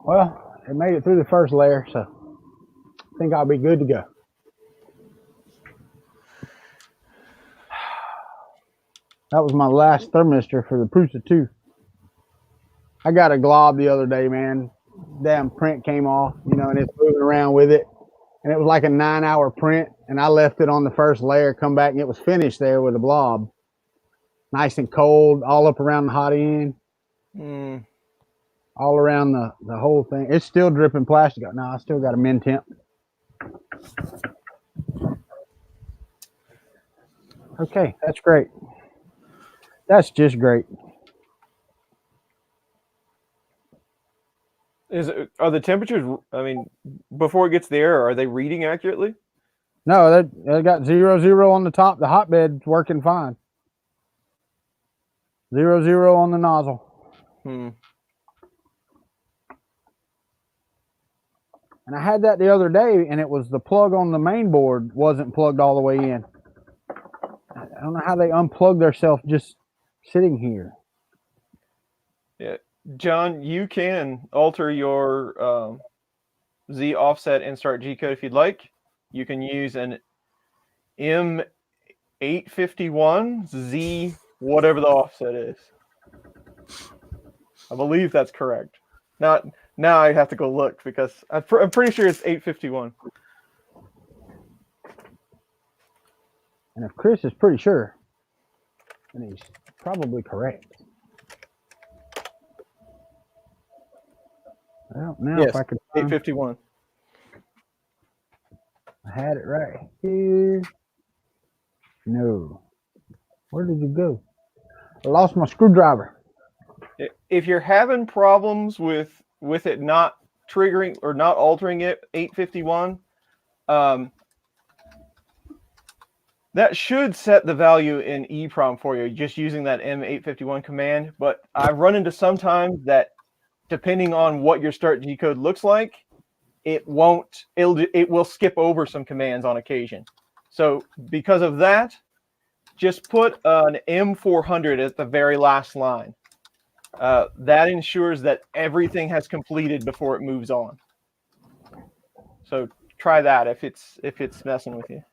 Well, it made it through the first layer, so I think I'll be good to go. That was my last thermistor for the Prusa 2. I got a glob the other day, man. Damn print came off, you know, and it's moving around with it. And it was like a 9-hour print, and I left it on the first layer, come back, and it was finished there with a blob. Nice and cold, all up around the hot end. All around the whole thing. It's still dripping plastic. No, I still got a min temp. Okay, that's great. That's just great. Are the temperatures, I mean, before it gets there, are they reading accurately? No, they got 0, on the top. The hotbed's working fine. 0 on the nozzle. And I had that the other day, and it was the plug on the main board wasn't plugged all the way in. I don't know how they unplugged themselves just sitting here. Yeah, John, you can alter your Z offset and start G code if you'd like. You can use an M851 Z, whatever the offset is. I believe that's correct. Now I have to go look because I'm pretty sure it's 851. And if Chris is pretty sure, then he's probably correct. Well, now Yes, if I could find, 851. I had it right here. No. Where did you go? I lost my screwdriver. If you're having problems with it not triggering or not altering it 851, that should set the value in EEPROM for you, just using that M851 command. But I've run into sometimes that, depending on what your start G code looks like, it will skip over some commands on occasion. So because of that, just put an M400 at the very last line. That ensures that everything has completed before it moves on. So try that if it's messing with you.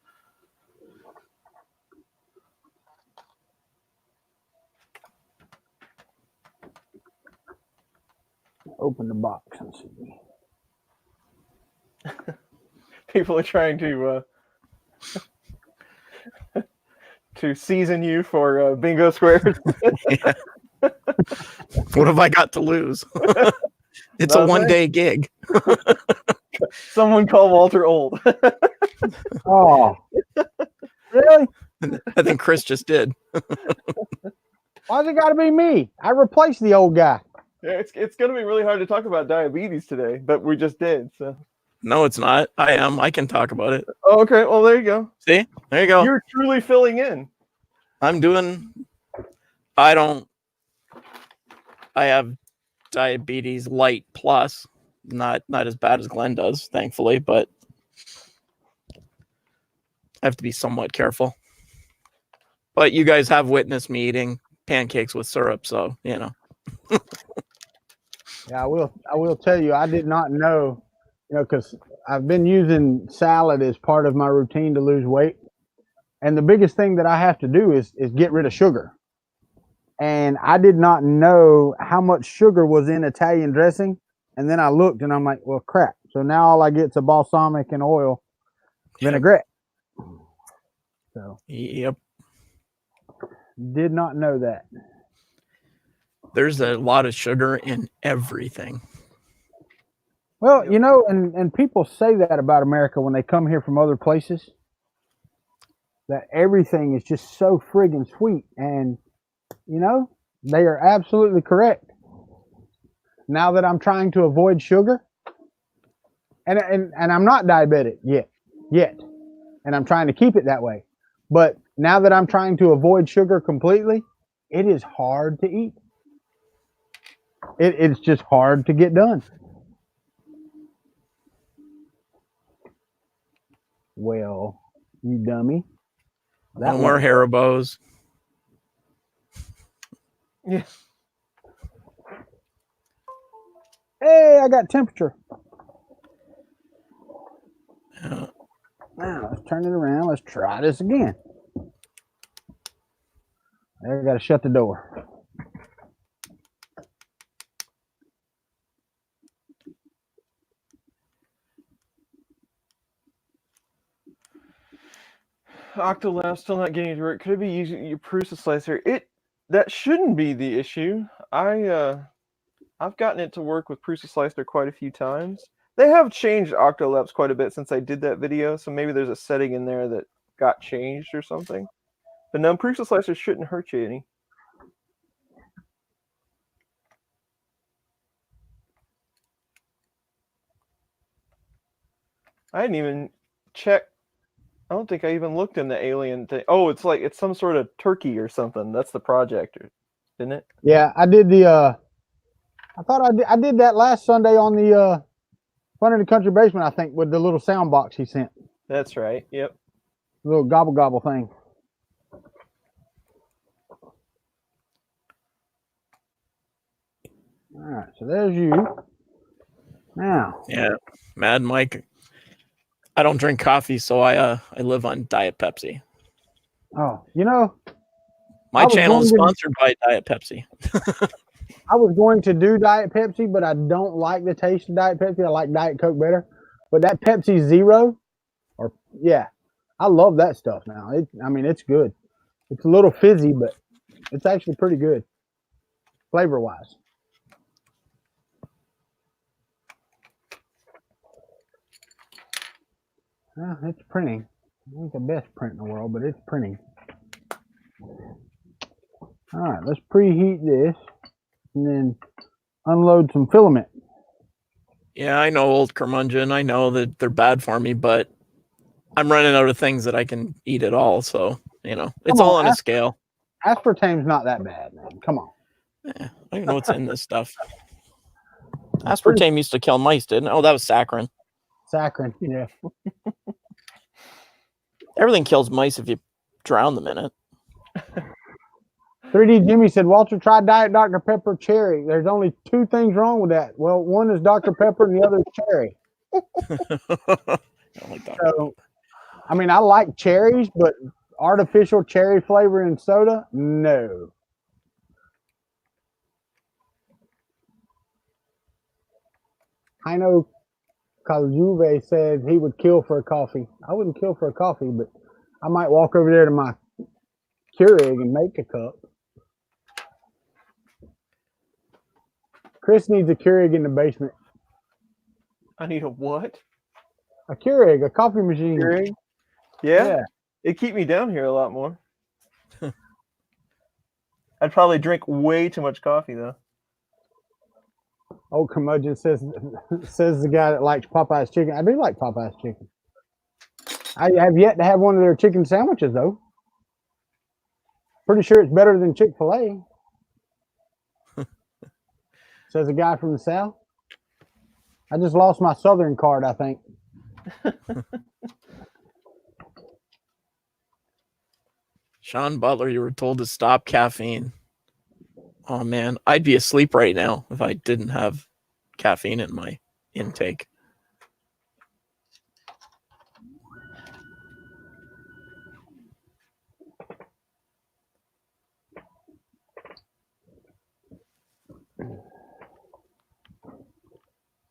Open the box and see. People are trying to season you for bingo squares. What have I got to lose? It's a one-day gig. Someone call Walter old. Oh, really? I think Chris just did. Why's it got to be me? I replaced the old guy. Yeah, it's going to be really hard to talk about diabetes today, but we just did. So No, it's not. I am. I can talk about it. Oh, okay. Well, there you go. See? There you go. You're truly filling in. I have diabetes light plus, not as bad as Glenn does, thankfully, but I have to be somewhat careful. But you guys have witnessed me eating pancakes with syrup, so you know. Yeah, I will tell you, I did not know, because I've been using salad as part of my routine to lose weight. And the biggest thing that I have to do is get rid of sugar. And I did not know how much sugar was in Italian dressing. And then I looked and I'm like, well, crap. So now all I get is a balsamic and oil vinaigrette. So Yep. Did not know that. There's a lot of sugar in everything. Well, and people say that about America when they come here from other places, that everything is just so friggin' sweet. And, they are absolutely correct. Now that I'm trying to avoid sugar, and I'm not diabetic yet, and I'm trying to keep it that way. But now that I'm trying to avoid sugar completely, it is hard to eat. It's just hard to get done. Well, you dummy. No more Haribos. Yeah. Hey, I got temperature. Yeah. Now, let's turn it around. Let's try this again. I got to shut the door. Octolab still not getting it to work. Could it be using your Prusa slicer? That shouldn't be the issue. I've gotten it to work with Prusa slicer quite a few times. They have changed Octolabs quite a bit since I did that video, so maybe there's a setting in there that got changed or something. But no, Prusa slicer shouldn't hurt you any. I didn't even check. I don't think I even looked in the alien thing. Oh, it's some sort of turkey or something. That's the project, isn't it? Yeah, I did I thought I did that last Sunday on the front of the Kuntry Basement, I think, with the little sound box he sent. That's right. Yep. Little gobble gobble thing. All right, so there's you. Now. Yeah, Mad Mike. I don't drink coffee, so I live on Diet Pepsi. Oh, my channel is sponsored by Diet Pepsi. I was going to do Diet Pepsi, but I don't like the taste of Diet Pepsi. I like Diet Coke better. But that Pepsi Zero, I love that stuff now. I mean, it's good. It's a little fizzy, but it's actually pretty good flavor wise. It's printing. It ain't the best print in the world, but it's printing. All right, let's preheat this and then unload some filament. Yeah, I know, old curmudgeon. I know that they're bad for me, but I'm running out of things that I can eat at all. So, it's all on a scale. Aspartame's not that bad, man. Come on. Yeah, I don't even know what's in this stuff. Aspartame used to kill mice, didn't it? Oh, that was saccharin. Saccharin, yeah. Everything kills mice if you drown them in it. 3D Jimmy said, Walter tried Diet Dr. Pepper Cherry. There's only two things wrong with that. Well, one is Dr. Pepper and the other is cherry. So, I mean, I like cherries, but artificial cherry flavor in soda, no. I know Caljuve said he would kill for a coffee. I wouldn't kill for a coffee, but I might walk over there to my Keurig and make a cup. Chris needs a Keurig in the basement. I need a what? A Keurig, a coffee machine. Keurig? Yeah. It'd keep me down here a lot more. I'd probably drink way too much coffee, though. Old curmudgeon says the guy that likes Popeye's chicken. I do like Popeye's chicken. I have yet to have one of their chicken sandwiches, though. Pretty sure it's better than Chick-fil-A. Says a guy from the South. I just lost my Southern card, I think. Sean Butler, you were told to stop caffeine. Oh, man. I'd be asleep right now if I didn't have caffeine in my intake.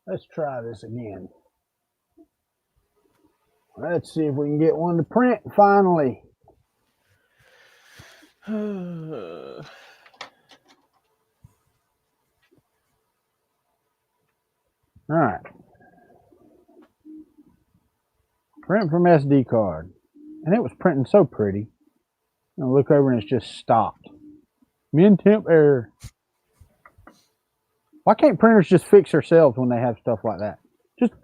Let's try this again. Let's see if we can get one to print finally. All right. Print from SD card. And it was printing so pretty. I look over and it's just stopped. Min temp error. Why can't printers just fix themselves when they have stuff like that?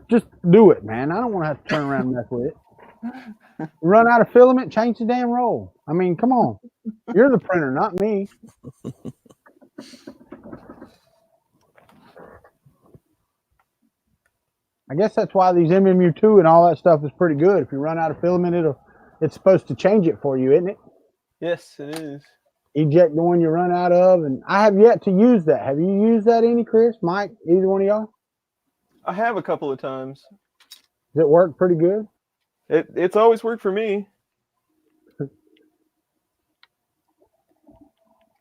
Just do it, man. I don't want to have to turn around and mess with it. Run out of filament, change the damn roll. I mean, come on. You're the printer, not me. I guess that's why these MMU2 and all that stuff is pretty good. If you run out of filament, it's supposed to change it for you, isn't it? Yes, it is. Eject the one you run out of, and I have yet to use that. Have you used that any, Chris, Mike, either one of y'all? I have a couple of times. Does it work pretty good? It's always worked for me.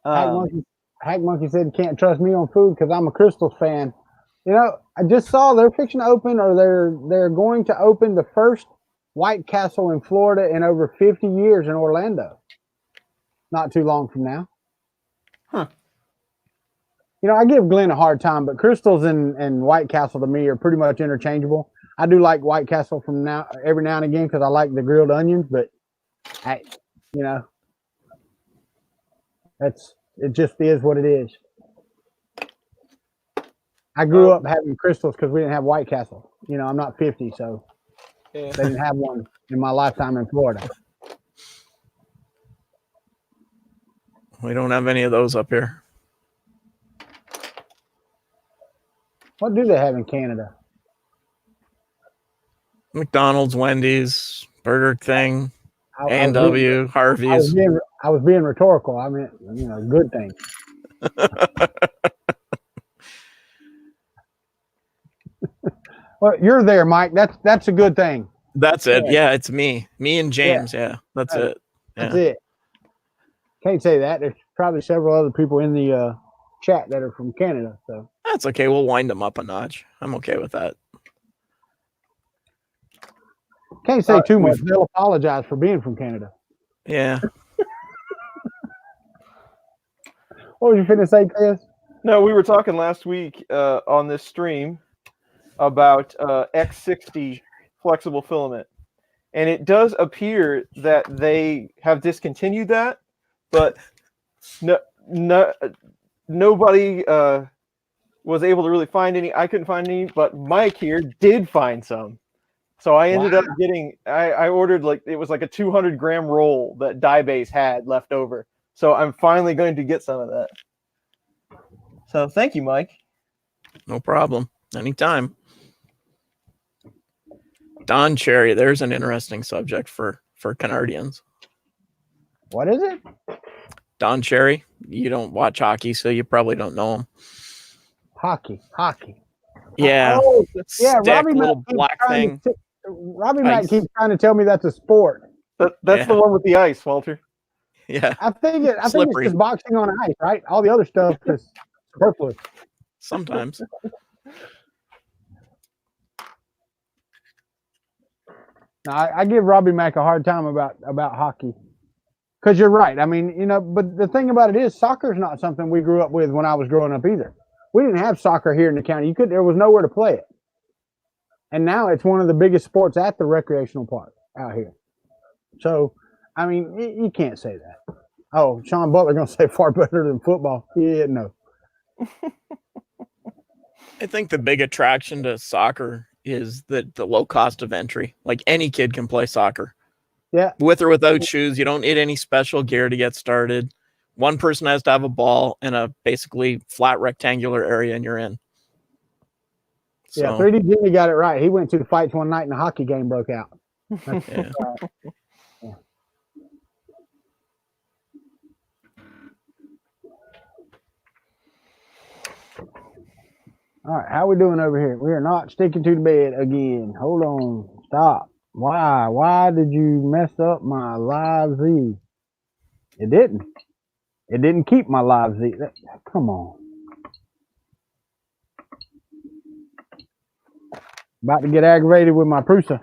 Hack Monkey said you can't trust me on food because I'm a Crystals fan. You know, I just saw they're fixing to open, or they're going to open the first White Castle in Florida in over 50 years in Orlando. Not too long from now. Huh. You know, I give Glenn a hard time, but Crystals and White Castle to me are pretty much interchangeable. I do like White Castle every now and again because I like the grilled onions, but you know, it just is what it is. I grew up having Crystals because we didn't have White Castle. You know, I'm not 50, so they didn't have one in my lifetime in Florida. We don't have any of those up here. What do they have in Canada? McDonald's, Wendy's, Burger King, A&W, Harvey's. I was being rhetorical. I mean, you know, good thing. Well, you're there, Mike. That's a good thing. That's it. Yeah, it's me and James. Yeah, that's it. Yeah. That's it. Can't say that. There's probably several other people in the chat that are from Canada. So that's okay. We'll wind them up a notch. I'm okay with that. Can't say too much. They'll apologize for being from Canada. Yeah. What was you finna say, Chris? No, we were talking last week on this stream about X60 flexible filament. And it does appear that they have discontinued that, but nobody was able to really find any. I couldn't find any, but Mike here did find some. So I ended up getting, I ordered it was like a 200-gram roll that Diebase had left over. So I'm finally going to get some of that. So thank you, Mike. No problem. Anytime. Don Cherry, there's an interesting subject for Canardians. What is it? Don Cherry. You don't watch hockey, so you probably don't know him. Hockey. Yeah. Oh, yeah, Stick, Robbie little black thing. Robbie Mack keeps trying to tell me that's a sport. That's the one with the ice, Walter. Yeah. I think it's just boxing on ice, right? All the other stuff is superfluous. Sometimes. Now, I give Robbie Mack a hard time about hockey. Because you're right. I mean, but the thing about it is soccer is not something we grew up with when I was growing up either. We didn't have soccer here in the county. There was nowhere to play it. And now it's one of the biggest sports at the recreational park out here. So, I mean, you can't say that. Oh, Sean Butler going to say far better than football. Yeah, no. I think the big attraction to soccer is the low cost of entry. Like any kid can play soccer. Yeah. With or without shoes. You don't need any special gear to get started. One person has to have a ball and a basically flat rectangular area, and you're in. So, yeah, 3D Jimmy got it right. He went to the fights one night and the hockey game broke out. Yeah. Yeah. All right, how we doing over here? We are not sticking to the bed again. Hold on. Stop. Why? Why did you mess up my live Z? It didn't. It didn't keep my live Z. Come on. About to get aggravated with my Prusa.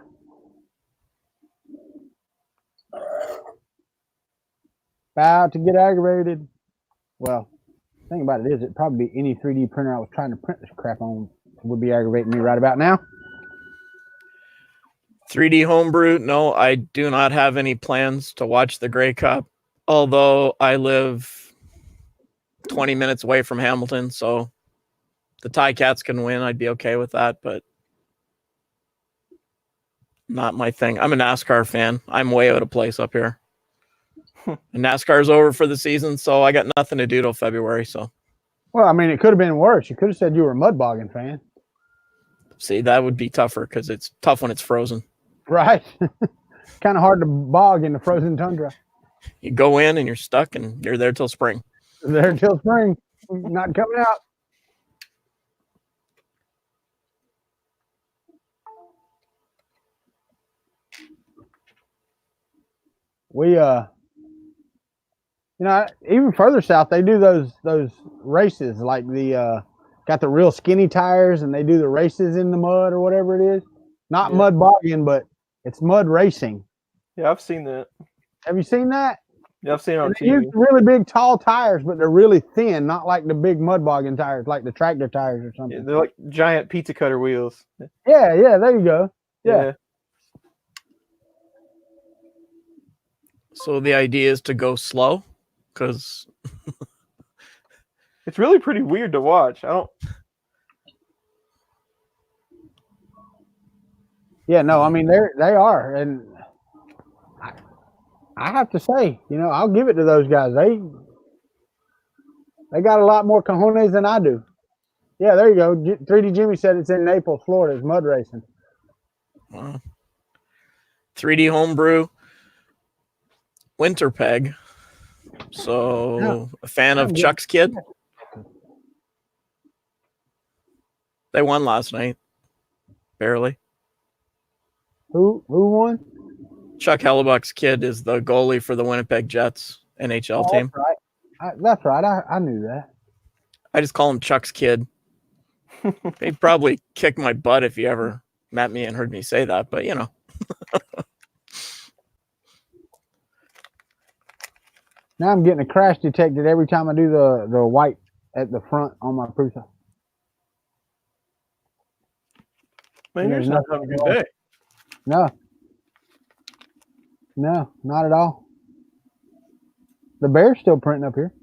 About to get aggravated. Well, the thing about it is, it'd probably be any 3D printer I was trying to print this crap on would be aggravating me right about now. 3D homebrew. No, I do not have any plans to watch the Grey Cup, although I live 20 minutes away from Hamilton, so the Ticats can win. I'd be okay with that, but not my thing. I'm a NASCAR fan. I'm way out of place up here. And NASCAR's over for the season, so I got nothing to do till February. So, well, I mean, it could have been worse. You could have said you were a mud bogging fan. See, that would be tougher because it's tough when it's frozen. Right. Kind of hard to bog in the frozen tundra. You go in and you're stuck, and you're there till spring. There till spring. Not coming out. We even further south they do those races, like the got the real skinny tires, and they do the races in the mud or whatever it is. Not mud bogging, but it's mud racing. Yeah, I've seen that. Have you seen that? Yeah, I've seen it on They TV. use really big tall tires, but they're really thin, not like the big mud bogging tires, like the tractor tires or something. Yeah, they're like giant pizza cutter wheels. Yeah, there you go. Yeah. So the idea is to go slow, because it's really pretty weird to watch. Yeah, no, I mean they are, and I have to say, I'll give it to those guys. They got a lot more cojones than I do. Yeah, there you go. 3D Jimmy said it's in Naples, Florida. It's mud racing. Wow. 3D homebrew. Winter peg. So a fan of Chuck's Kid. They won last night. Barely. Who won? Chuck Hellebuck's kid is the goalie for the Winnipeg Jets NHL team. That's right. I knew that. I just call him Chuck's Kid. He'd probably kick my butt if he ever met me and heard me say that, but Now I'm getting a crash detected every time I do the white at the front on my prusa. Man, you're just not having a good day. No. No, not at all. The bear's still printing up here.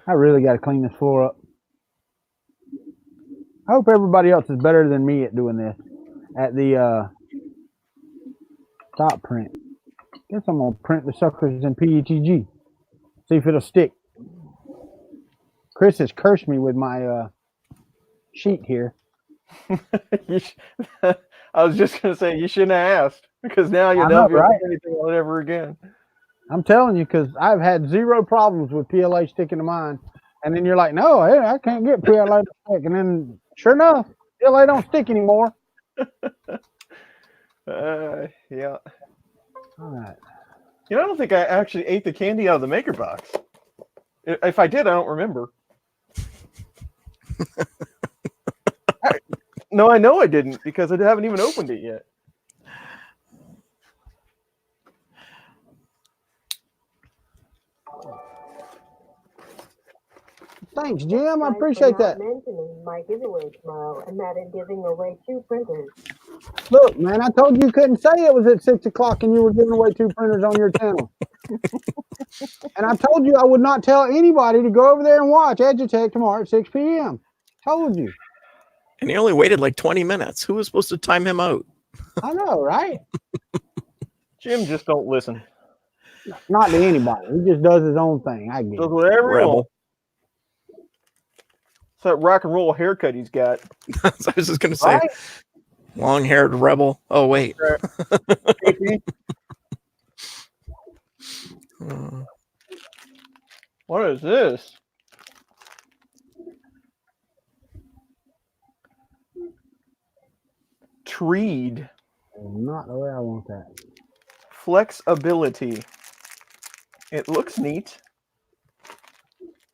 I really got to clean this floor up. I hope everybody else is better than me at doing this. At the top print. Guess I'm going to print the suckers in PETG. See if it'll stick. Chris has cursed me with my sheet here. I was just going to say, you shouldn't have asked, because now you'll never do anything on it ever again. I'm telling you, because I've had 0 problems with PLA sticking to mine. And then you're like, no, hey, I can't get PLA to stick. And then, sure enough, PLA don't stick anymore. Yeah. All right. You know, I don't think I actually ate the candy out of the maker box. If I did, I don't remember. No, I know I didn't, because I haven't even opened it yet. Thanks, Jim. I appreciate that. Mentioning my giveaway tomorrow, and that is giving away 2 printers. Look, man, I told you couldn't say it was at 6 o'clock and you were giving away 2 printers on your channel. And I told you I would not tell anybody to go over there and watch Edutech tomorrow at 6 p.m. Told you. And he only waited like 20 minutes. Who was supposed to time him out? I know, right? Jim just don't listen. Not to anybody. He just does his own thing. I get Does it. whatever he Rebel. wants. It's that rock and roll haircut he's got. I was just going to say, Right? long-haired rebel. Oh, wait. What is this? Treed. Not the way I want that. Flexibility. It looks neat.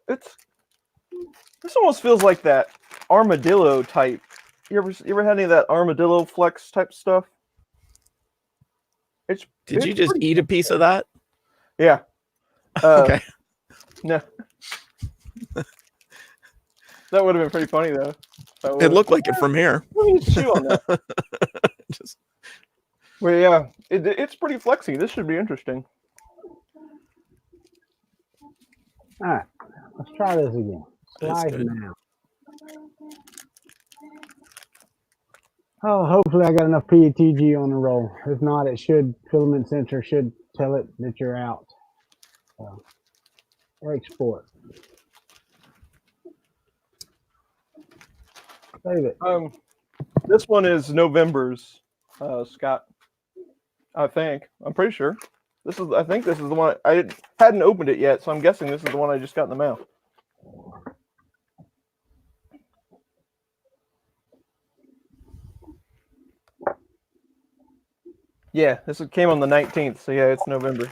This almost feels like that armadillo type. You ever had any of that armadillo flex type stuff? Did you just eat a piece of that? Yeah. Okay. No. That would have been pretty funny though. It looked like it from here. Let me chew on that. Just, Well, yeah, it's pretty flexy. This should be interesting. All right. Let's try this again. That's Slide good. now. Oh, hopefully I got enough PETG on the roll. If not, it should, filament sensor should tell it that you're out. So, export. Save it. This one is November's, Scott. I think. I'm pretty sure. I think this is the one. I hadn't opened it yet, so I'm guessing this is the one I just got in the mail. Yeah, this came on the 19th, so yeah, it's November.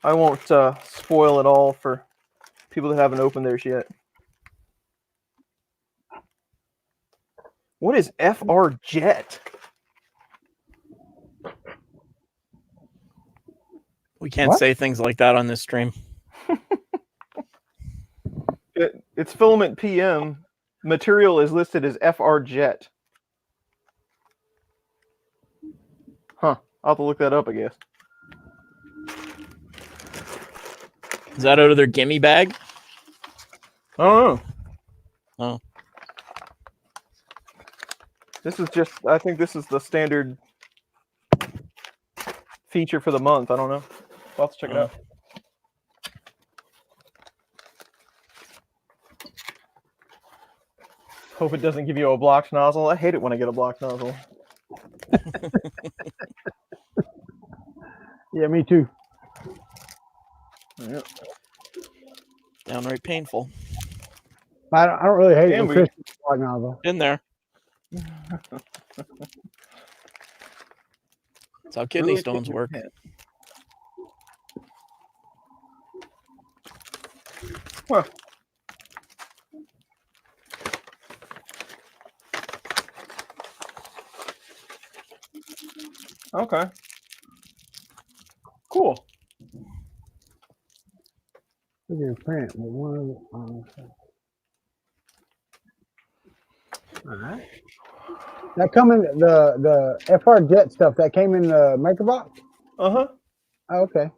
I won't spoil it all for people that haven't opened theirs yet. What is FR Jet? we can't say things like that on this stream. It's Filament PM. Material is listed as FR Jet. Huh. I'll have to look that up, I guess. Is that out of their gimme bag? I don't know. Oh. This is just, I think this is the standard feature for the month. I don't know. I'll have to check it out. Hope it doesn't give you a blocked nozzle. I hate it when I get a blocked nozzle. Yeah, me too. Yeah. Downright painful. I don't really hate Damn, it. Chris block nozzle. In there. That's how kidney stones work. Huh. Okay. Cool. Figure print, but one all right. That come in the FR Jet stuff that came in the maker box? Uh-huh. Oh, okay.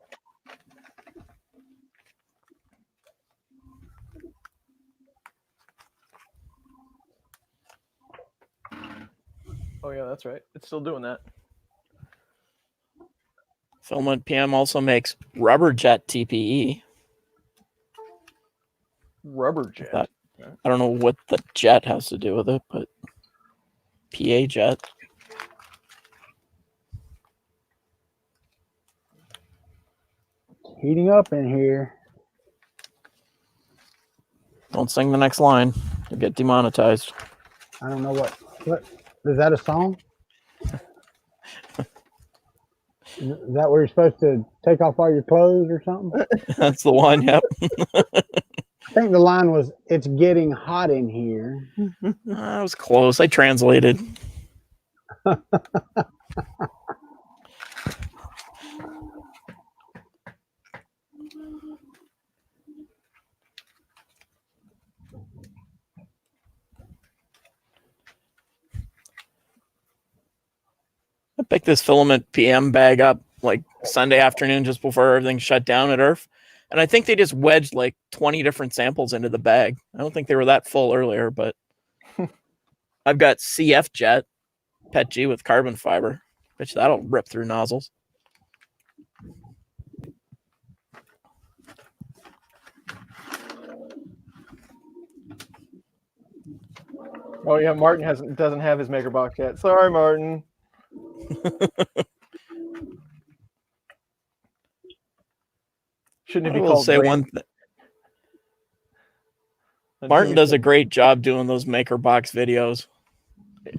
Oh yeah, that's right. It's still doing that. Filament PM also makes rubber jet TPE. Rubber jet. That, I don't know what the jet has to do with it, but PA jet. Heating up in here. Don't sing the next line. You'll get demonetized. I don't know what is that a song? Is that where you're supposed to take off all your clothes or something? That's the one, yep. I think the line was, "It's getting hot in here." That was close. I translated. I picked this Filament PM bag up like Sunday afternoon just before everything shut down at IRF. And I think they just wedged like 20 different samples into the bag. I don't think they were that full earlier, but I've got CF Jet PET G with carbon fiber, which that'll rip through nozzles. Oh yeah, Martin doesn't have his maker box yet. Sorry, Martin. Shouldn't it be called? Say one thing. Martin does a great job doing those maker box videos.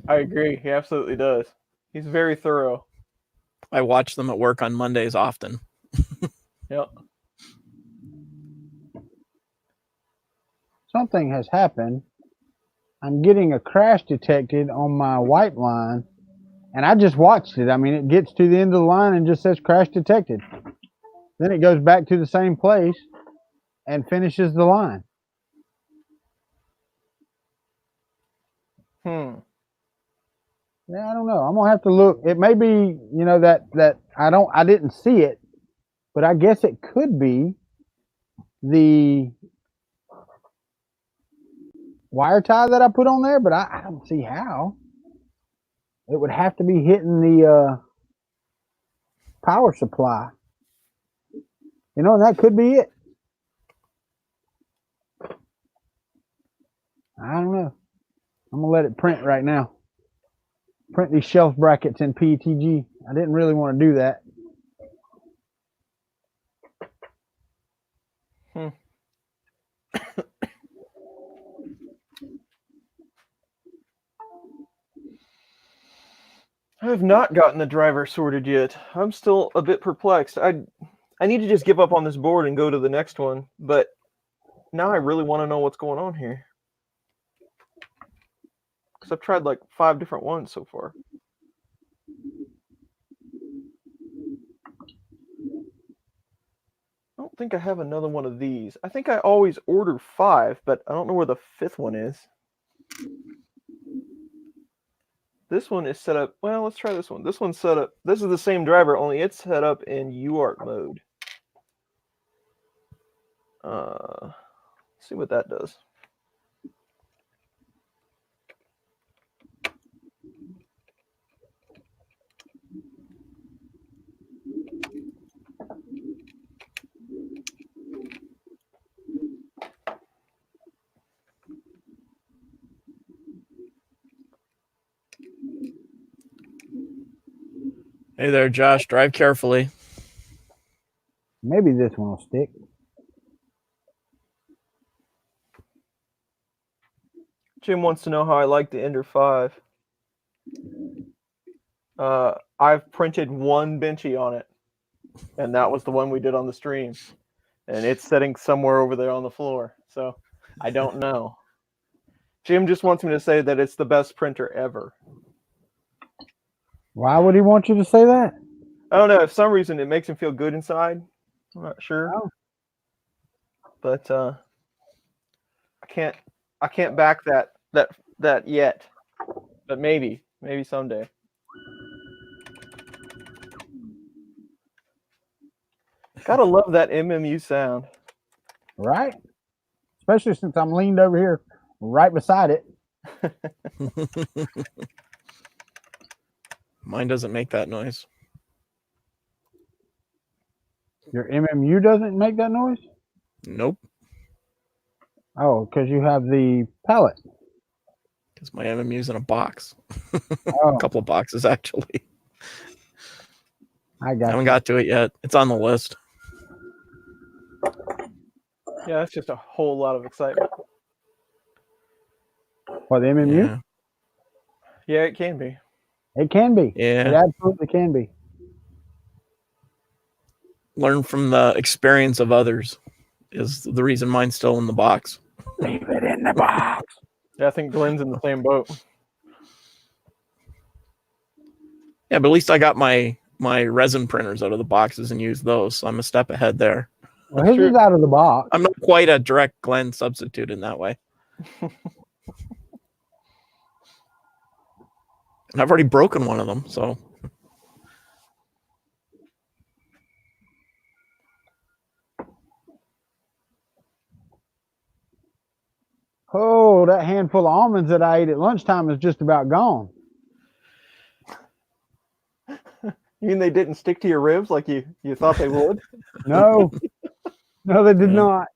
I agree. He absolutely does. He's very thorough. I watch them at work on Mondays often. Yep. Something has happened. I'm getting a crash detected on my white line, and I just watched it. I mean, it gets to the end of the line and just says crash detected. Then it goes back to the same place and finishes the line. Yeah, I don't know. I'm gonna have to look. It may be, you know, that I didn't see it, but I guess it could be the wire tie that I put on there, but I don't see how. It would have to be hitting the power supply. You know, and that could be it. I don't know. I'm gonna let it print right now. Print these shelf brackets in PETG. I didn't really want to do that. I have not gotten the driver sorted yet. I'm still a bit perplexed. I need to just give up on this board and go to the next one, but now I really want to know what's going on here. Because I've tried like 5 different ones so far. I don't think I have another one of these. I think I always order 5, but I don't know where the 5th one is. This one is set up. Well, let's try this one. This one's set up. This is the same driver, only it's set up in UART mode. Let's see what that does. Hey there, Josh. Drive carefully. Maybe this one will stick. Jim wants to know how I like the Ender 5. I've printed one Benchy on it, and that was the one we did on the stream. and it's sitting somewhere over there on the floor. So I don't know. Jim just wants me to say that it's the best printer ever. Why would he want you to say that? I don't know. For some reason, it makes him feel good inside. I'm not sure, Oh. but I can't back that yet. But maybe someday. Gotta love that MMU sound. Right? Especially since I'm leaned over here right beside it. Mine doesn't make that noise. Your MMU doesn't make that noise? Nope. Oh, because you have the pallet. Because my MMU's in a box. Oh, A couple of boxes, actually. I I got haven't you. got to it yet. It's on the list. Yeah, that's just a whole lot of excitement. What, the MMU? Yeah. Yeah, it can be. It can be. Yeah. It absolutely can be. Learn from the experience of others is the reason mine's still in the box. Leave it in the box. Yeah, I think Glenn's in the same boat. Yeah, but at least I got my resin printers out of the boxes and used those. So I'm a step ahead there. Well, his is out of the box. I'm not quite a direct Glenn substitute in that way. And I've already broken one of them, so. Oh, that handful of almonds that I ate at lunchtime is just about gone. You mean they didn't stick to your ribs like you thought they would? No. No, they did Yeah. not.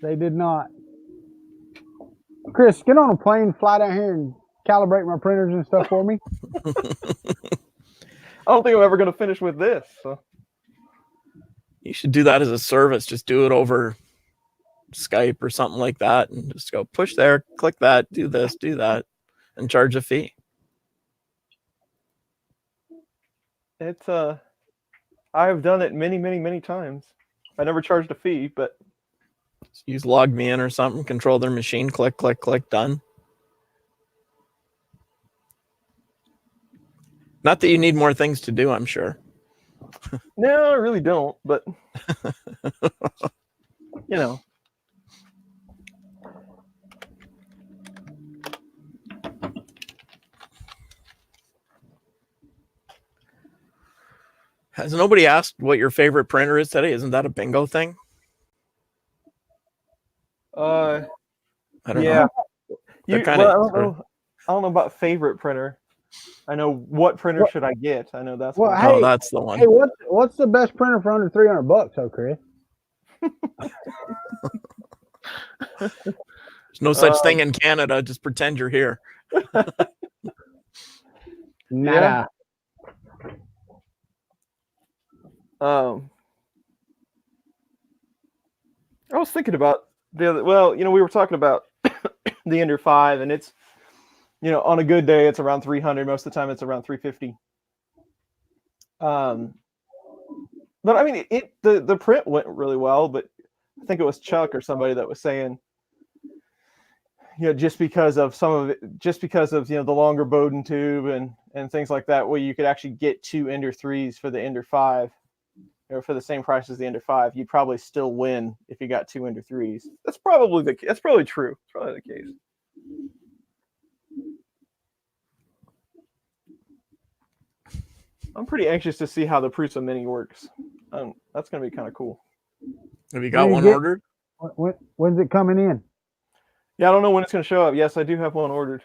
They did not. Chris, get on a plane, fly down here and calibrate my printers and stuff for me. I don't think I'm ever going to finish with this. So. You should do that as a service. Just do it over Skype or something like that. And just go push there, click that, do this, do that, and charge a fee. It's I've done it many, many, many times. I never charged a fee, but Just use log me in or something, control their machine, click, click, click, done. Not that you need more things to do, I'm sure. no, I really don't. But you know, Has nobody asked what your favorite printer is today? Isn't that a bingo thing? I don't yeah. know. They're kinda- I don't know about favorite printer. I know what printer should I get. I know that's Well, one. hey, Oh, that's the one. Hey, what's the best printer for under $300, oh, Chris? There's no such thing in Canada. Just pretend you're here. Nada. I was thinking about the other. Well, you know, we were talking about the Ender 5, and it's, you know, on a good day it's around 300. Most of the time it's around 350. But I mean, the print went really well. But I think it was Chuck or somebody that was saying, you know, just because of some of it, just because of, you know, the longer Bowden tube and things like that, where you could actually get 2 Ender 3s for the Ender 5. Or for the same price as the Ender 5, you'd probably still win if you got 2 Ender 3s. That's probably true. It's probably the case. I'm pretty anxious to see how the Prusa Mini works. That's going to be kind of cool. Have you got When one you get- ordered? When's it coming in? Yeah, I don't know when it's going to show up. Yes, I do have one ordered.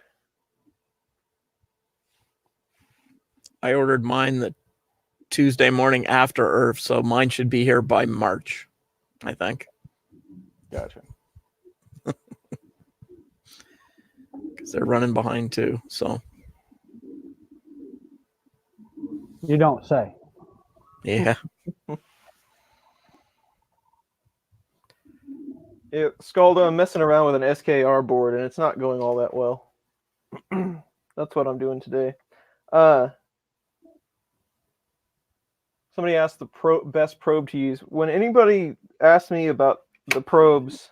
I ordered mine the Tuesday morning after Earth, so mine should be here by March, I think. Gotcha. Because they're running behind too. So You don't say. yeah. Yeah, Scalda, I'm messing around with an SKR board, and it's not going all that well. That's what I'm doing today. Somebody asked the best probe to use. When anybody asks me about the probes,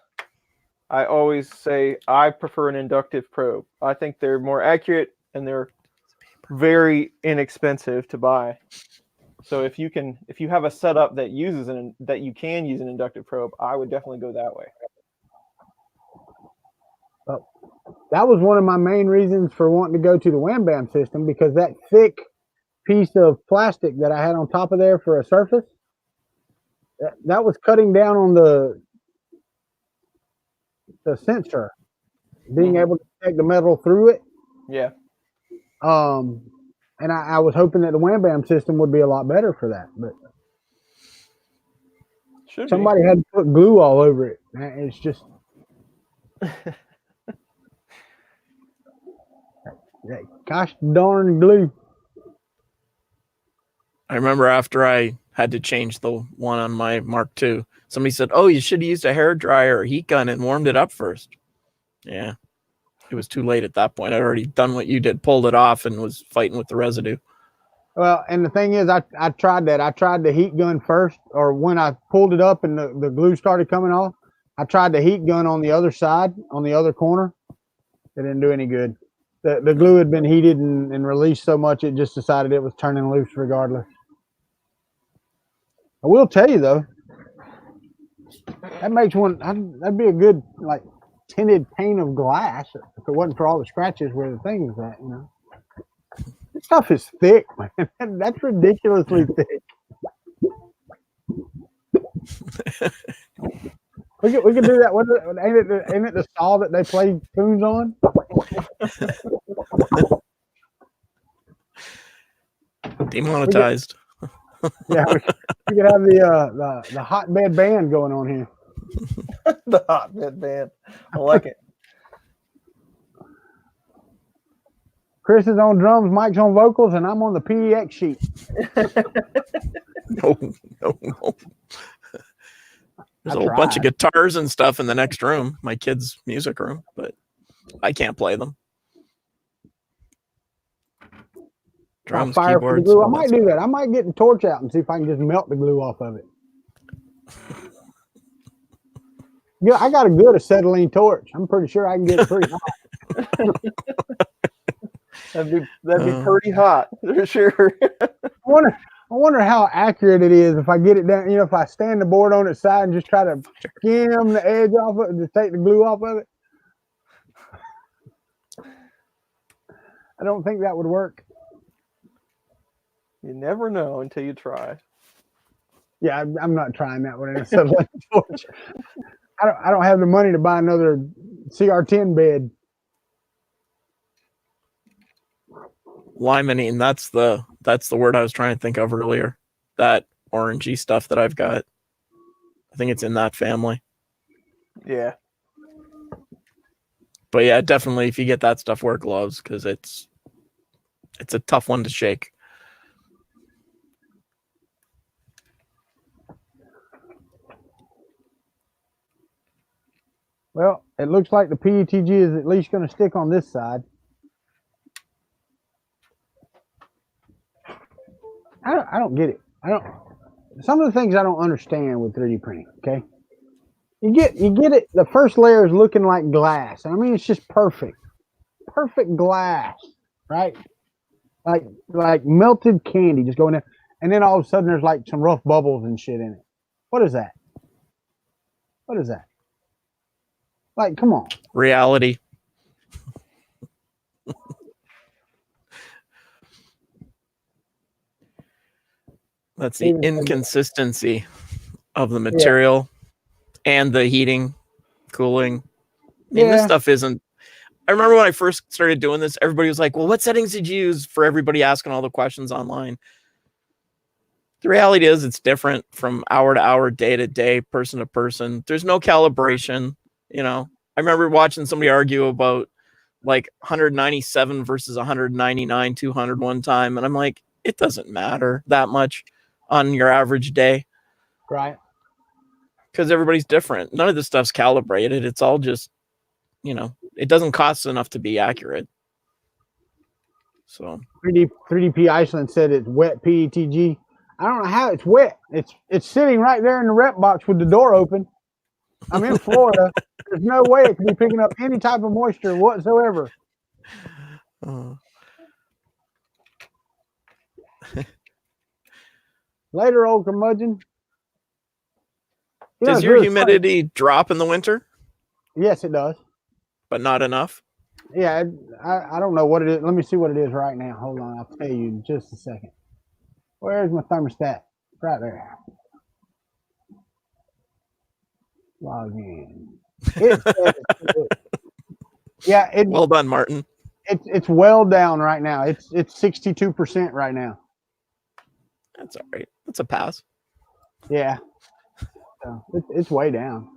I always say I prefer an inductive probe. I think they're more accurate and they're very inexpensive to buy. So if you have a setup that uses that you can use an inductive probe, I would definitely go that way. That was one of my main reasons for wanting to go to the Wham Bam system, because that thick piece of plastic that I had on top of there for a surface, that was cutting down on the sensor, being able to take the metal through it. Yeah. And I was hoping that the Wham Bam system would be a lot better for that, but somebody had to put glue all over it. It's just gosh darn glue. I remember after I had to change the one on my Mark II, somebody said, "Oh, you should have used a hair dryer or heat gun and warmed it up first." Yeah, it was too late at that point. I'd already done what you did, pulled it off, and was fighting with the residue. Well, and the thing is, I tried that. I tried the heat gun first, or when I pulled it up and the glue started coming off, I tried the heat gun on the other side, on the other corner. It didn't do any good. The glue had been heated and released so much, it just decided it was turning loose regardless. I will tell you though, that makes one, that'd be a good like tinted pane of glass if it wasn't for all the scratches where the thing was at, you know. This stuff is thick, man. That's ridiculously thick. We can do that. What, ain't it the saw that they play tunes on? Demonetized. Yeah, we could have the hotbed band going on here. The hotbed band. I like it. Chris is on drums, Mike's on vocals, and I'm on the PEX sheet. No. There's a whole bunch of guitars and stuff in the next room, my kids' music room, but I can't play them. Drums, keyboards. I might do that. I might get the torch out and see if I can just melt the glue off of it. Yeah, I got a good acetylene torch. I'm pretty sure I can get it pretty hot. That'd be pretty hot for sure. I wonder how accurate it is if I get it down. You know, if I stand the board on its side and just try to skim the edge off of it and just take the glue off of it. I don't think that would work. You never know until you try. Yeah, I'm not trying that one in a acetylene torch. I don't have the money to buy another CR10 bed. Limonene, that's the word I was trying to think of earlier. That orangey stuff that I've got. I think it's in that family. Yeah. But yeah, definitely if you get that stuff, wear gloves because it's a tough one to shake. Well, it looks like the PETG is at least going to stick on this side. I don't get it. Some of the things I don't understand with 3D printing, okay? You get it, the first layer is looking like glass. I mean, it's just perfect. Perfect glass, right? Like melted candy just going in. And then all of a sudden there's like some rough bubbles and shit in it. What is that? What is that? Like, come on. Reality. That's the inconsistency of the material and the heating, cooling. I mean, this stuff isn't. I remember when I first started doing this, everybody was like, well, what settings did you use for everybody asking all the questions online? The reality is it's different from hour to hour, day to day, person to person. There's no calibration. You know, I remember watching somebody argue about like 197 versus 199, 200 one time. And I'm like, it doesn't matter that much on your average day. Right. Because everybody's different. None of this stuff's calibrated. It's all just, you know, it doesn't cost enough to be accurate. So 3DP Iceland said it's wet PETG. I don't know how it's wet. It's sitting right there in the rep box with the door open. I'm in Florida. There's no way it could be picking up any type of moisture whatsoever. Later, old curmudgeon. Does your humidity drop in the winter? Yes, it does. But not enough? Yeah, I don't know what it is. Let me see what it is right now. Hold on. I'll tell you in just a second. Where's my thermostat? Right there. Log in. Yeah, well done, Martin. It's well down right now. It's 62% right now. That's all right. That's a pass. Yeah. So it's way down.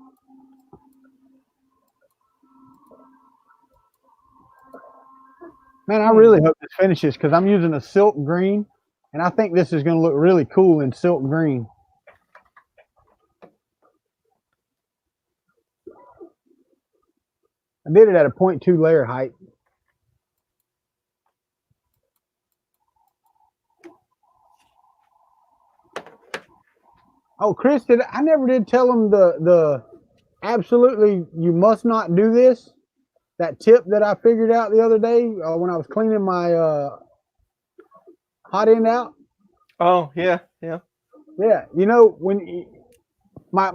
Man, I really hope this finishes because I'm using a silk green, and I think this is going to look really cool in silk green. I did it at a 0.2 layer height. Oh, Chris, I never did tell him the absolutely you must not do this. That tip that I figured out the other day when I was cleaning my hot end out. Oh yeah. Yeah, you know when my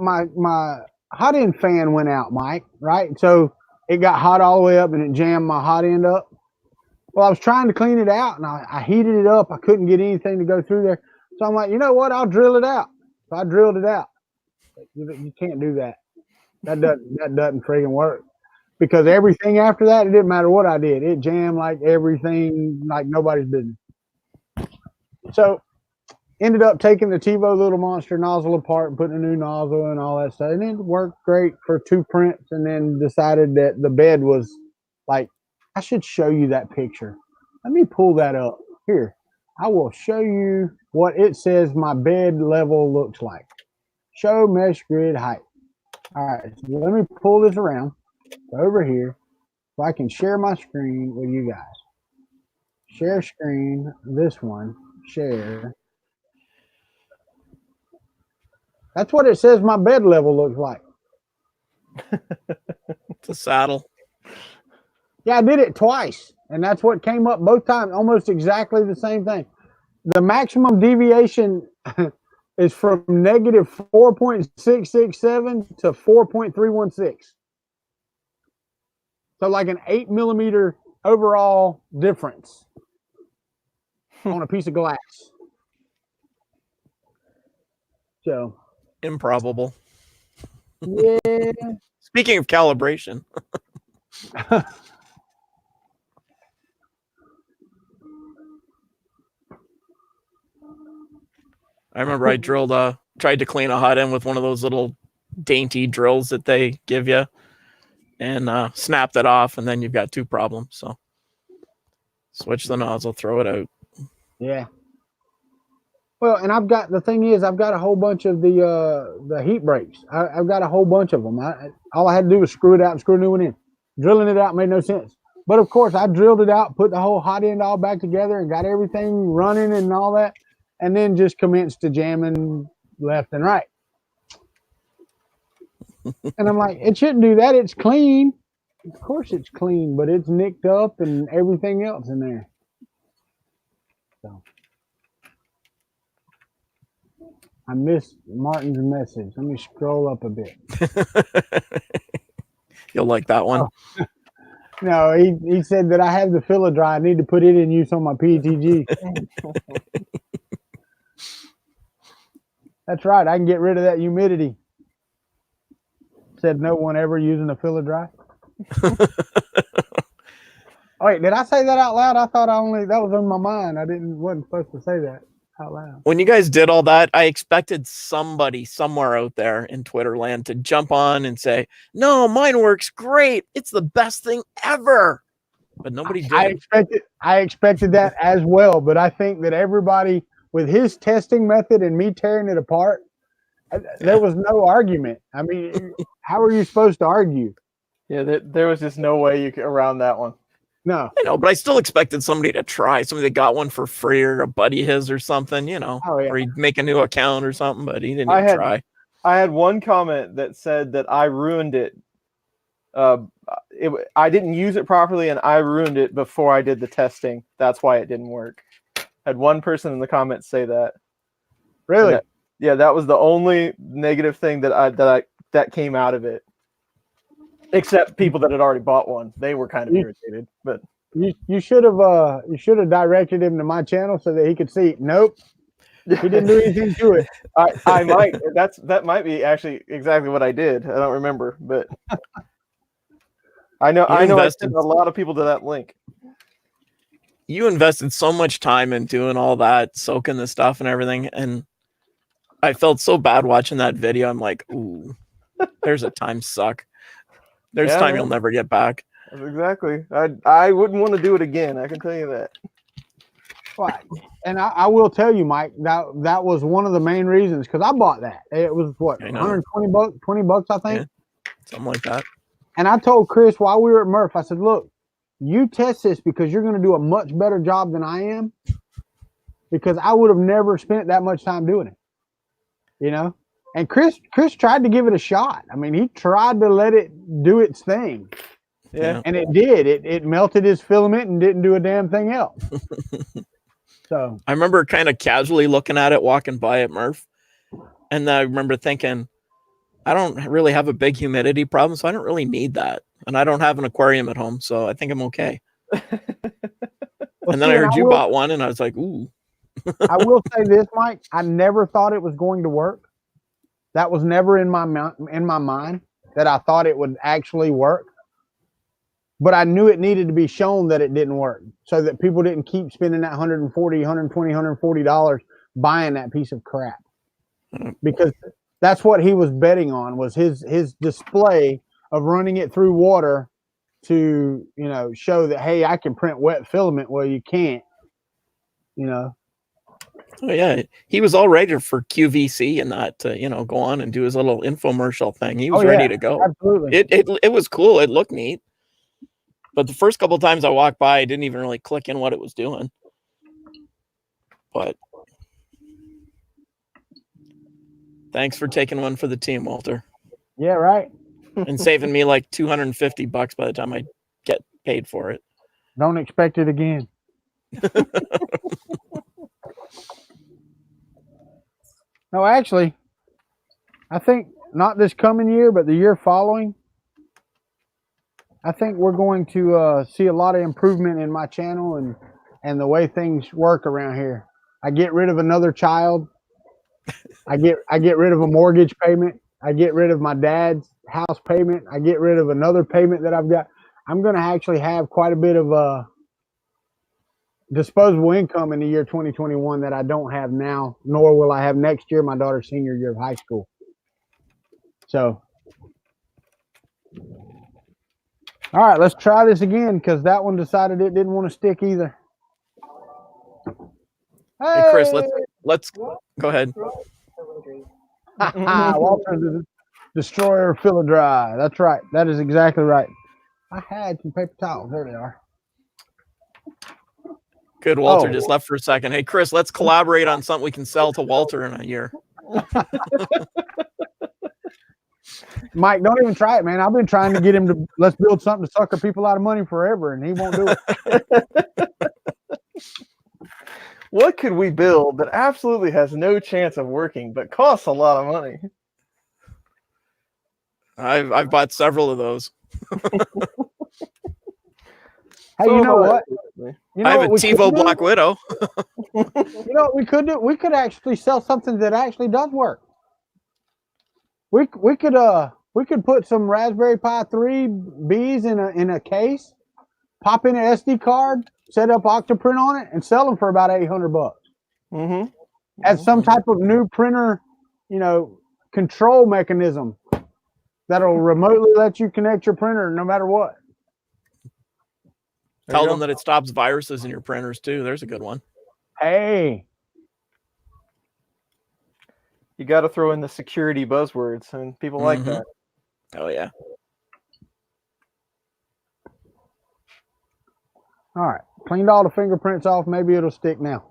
hot end fan went out, Mike. Right, so it got hot all the way up and it jammed my hot end up. Well, I was trying to clean it out and I heated it up. I couldn't get anything to go through there, so I'm like, you know what? I'll drill it out. So I drilled it out. You can't do that. That doesn't friggin' work. Because everything after that, it didn't matter what I did. It jammed like everything, like nobody's business. So, ended up taking the TiVo little monster nozzle apart and putting a new nozzle and all that stuff. And it worked great for 2 prints. And then decided that the bed was like, I should show you that picture. Let me pull that up. Here, I will show you what it says my bed level looks like. Show mesh grid height. All right, so let me pull this around over here so I can share my screen with you guys. Share screen, this one, share. That's what it says my bed level looks like. It's a saddle. Yeah, I did it twice, and that's what came up both times, almost exactly the same thing. The maximum deviation is from negative 4.667 to 4.316. So like an 8 millimeter overall difference on a piece of glass. So improbable. Yeah. Speaking of calibration. I remember I tried to clean a hot end with one of those little dainty drills that they give you and snapped it off, and then you've got 2 problems. So switch the nozzle, throw it out. Yeah. Well, and the thing is, I've got a whole bunch of the heat breaks. I've got a whole bunch of them. All I had to do was screw it out and screw a new one in. Drilling it out made no sense. But of course, I drilled it out, put the whole hot end all back together, and got everything running and all that, and then just commenced to jamming left and right. And I'm like, it shouldn't do that. It's clean. Of course it's clean, but it's nicked up and everything else in there. So I missed Martin's message. Let me scroll up a bit. You'll like that one. Oh. No, he said that I have the filler dry. I need to put it in use on my PTG. That's right. I can get rid of that humidity. Said no one ever using a filler dry. Oh, wait, did I say that out loud? I thought that was in my mind. Wasn't supposed to say that out loud. When you guys did all that, I expected somebody somewhere out there in Twitter land to jump on and say, no, mine works great. It's the best thing ever. But nobody did. I expected that as well, but I think that everybody with his testing method and me tearing it apart, there was no argument. I mean, how are you supposed to argue? Yeah, there was just no way you could around that one. No. I know, but I still expected somebody to try. Somebody that got one for free, or a buddy of his or something, you know, Oh, yeah. or he'd make a new account or something, but he didn't even try. I had one comment that said that I ruined it. I didn't use it properly, and I ruined it before I did the testing. That's why it didn't work. Had one person in the comments say that. Really? That was the only negative thing that came out of it. Except people that had already bought one, they were kind of irritated. But you should have directed him to my channel so that he could see. Nope, he didn't do anything to it. I might. That might be actually exactly what I did. I don't remember, but I know I sent a lot of people to that link. You invested so much time in doing all that, soaking the stuff and everything, and I felt so bad watching that video. I'm like, ooh, there's a time suck. There's time you'll never get back. Exactly. I wouldn't want to do it again. I can tell you that. Right. And I will tell you, Mike, that was one of the main reasons, because I bought that. It was what, $120, $20, I think. Yeah, something like that. And I told Chris while we were at Murph, I said, look, you test this because you're going to do a much better job than I am, because I would have never spent that much time doing it. You know? And Chris tried to give it a shot. I mean, he tried to let it do its thing. Yeah. And it did. It melted his filament and didn't do a damn thing else. So I remember kind of casually looking at it, walking by at Murph. And I remember thinking, I don't really have a big humidity problem, so I don't really need that. And I don't have an aquarium at home, so I think I'm okay. And then I heard you bought one, and I was like, ooh. I will say this, Mike. I never thought it was going to work. That was never in my mind that I thought it would actually work. But I knew it needed to be shown that it didn't work, so that people didn't keep spending that $140, $120, $140 buying that piece of crap. Because that's what he was betting on, was his display of running it through water to, you know, show that, hey, I can print wet filament. Well, you can't, you know. Oh yeah, he was all ready for QVC and that to, you know, go on and do his little infomercial thing. He was ready to go. Absolutely. It was cool. It looked neat. But the first couple of times I walked by, I didn't even really click in what it was doing. But thanks for taking one for the team, Walter. Yeah, right. And saving me like $250 by the time I get paid for it. Don't expect it again. No, actually, I think not this coming year, but the year following, I think we're going to see a lot of improvement in my channel and the way things work around here. I get rid of another child. I get rid of a mortgage payment. I get rid of my dad's house payment. I get rid of another payment that I've got. I'm going to actually have quite a bit of disposable income in the year 2021 that I don't have now, nor will I have next year, my daughter's senior year of high school. So, all right, let's try this again, because that one decided it didn't want to stick either. Hey, Chris, let's go ahead. Walter, the destroyer filler dry. That's right. That is exactly right. I had some paper towels. There they are. Good. Walter just left for a second. Hey, Chris, let's collaborate on something we can sell to Walter in a year. Mike, don't even try it, man. I've been trying to get him to let's build something to sucker people out of money forever, and he won't do it. What could we build that absolutely has no chance of working but costs a lot of money? I've bought several of those. Hey, you know what? I have a TiVo Black Widow. You know what we could do? We could actually sell something that actually does work. We could put some Raspberry Pi 3Bs in a case, pop in an SD card, set up Octoprint on it, and sell them for about $800. Mm-hmm. As some type of new printer, you know, control mechanism that'll remotely let you connect your printer no matter what. Tell them that it stops viruses in your printers too. There's a good one. Hey. You got to throw in the security buzzwords, and people like that. Oh, yeah. All right. Cleaned all the fingerprints off. Maybe it'll stick now.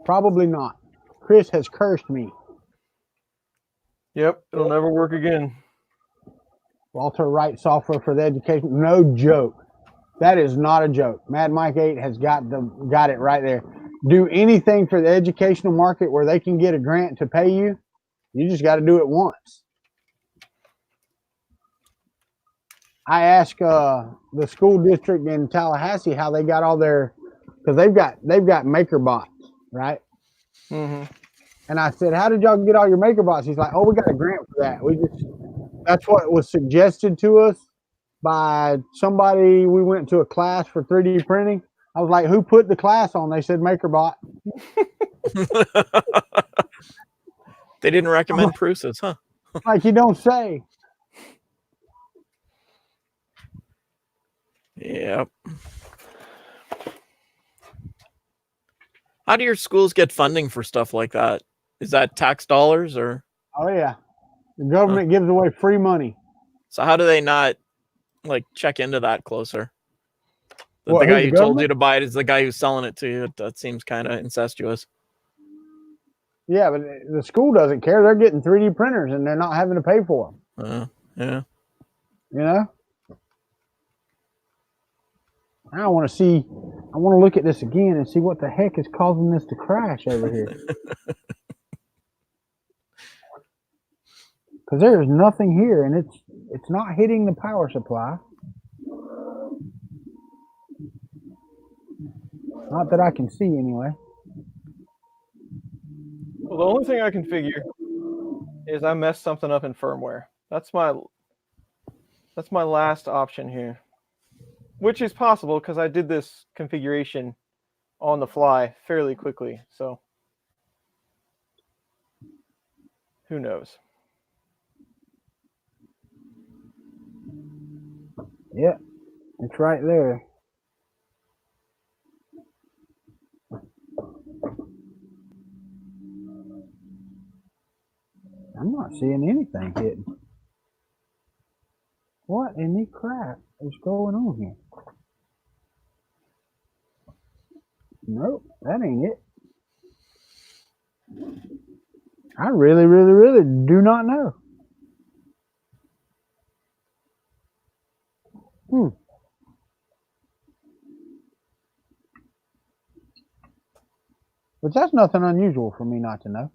Probably not. Chris has cursed me. Yep, it'll never work again. Walter Wright software for the education. No joke. That is not a joke. Mad Mike 8 has got it right there. Do anything for the educational market where they can get a grant to pay you. You just got to do it once. I asked the school district in Tallahassee how they got all their, because they've got MakerBots, right? Mm-hmm. And I said, how did y'all get all your MakerBots? He's like, oh, we got a grant for that. That's what was suggested to us by somebody. We went to a class for 3D printing. I was like, who put the class on? They said MakerBot. They didn't recommend Prusa's, huh? Like, you don't say. Yep. How do your schools get funding for stuff like that? Is that tax dollars or? Oh, yeah. The government gives away free money. So how do they not like check into that closer? The What, guy who's who the told you government? to buy it is the guy who's selling it to you. That seems kind of incestuous. Yeah, but the school doesn't care. They're getting 3D printers and they're not having to pay for them. Yeah. You know? I want to look at this again and see what the heck is causing this to crash over here. Because there is nothing here and it's not hitting the power supply. Not that I can see anyway. Well, the only thing I can figure is I messed something up in firmware. That's my last option here, which is possible because I did this configuration on the fly fairly quickly. So who knows? Yeah, it's right there. I'm not seeing anything hitting. What in the crap is going on here? Nope, that ain't it. I really, really, really do not know. But that's nothing unusual for me not to know.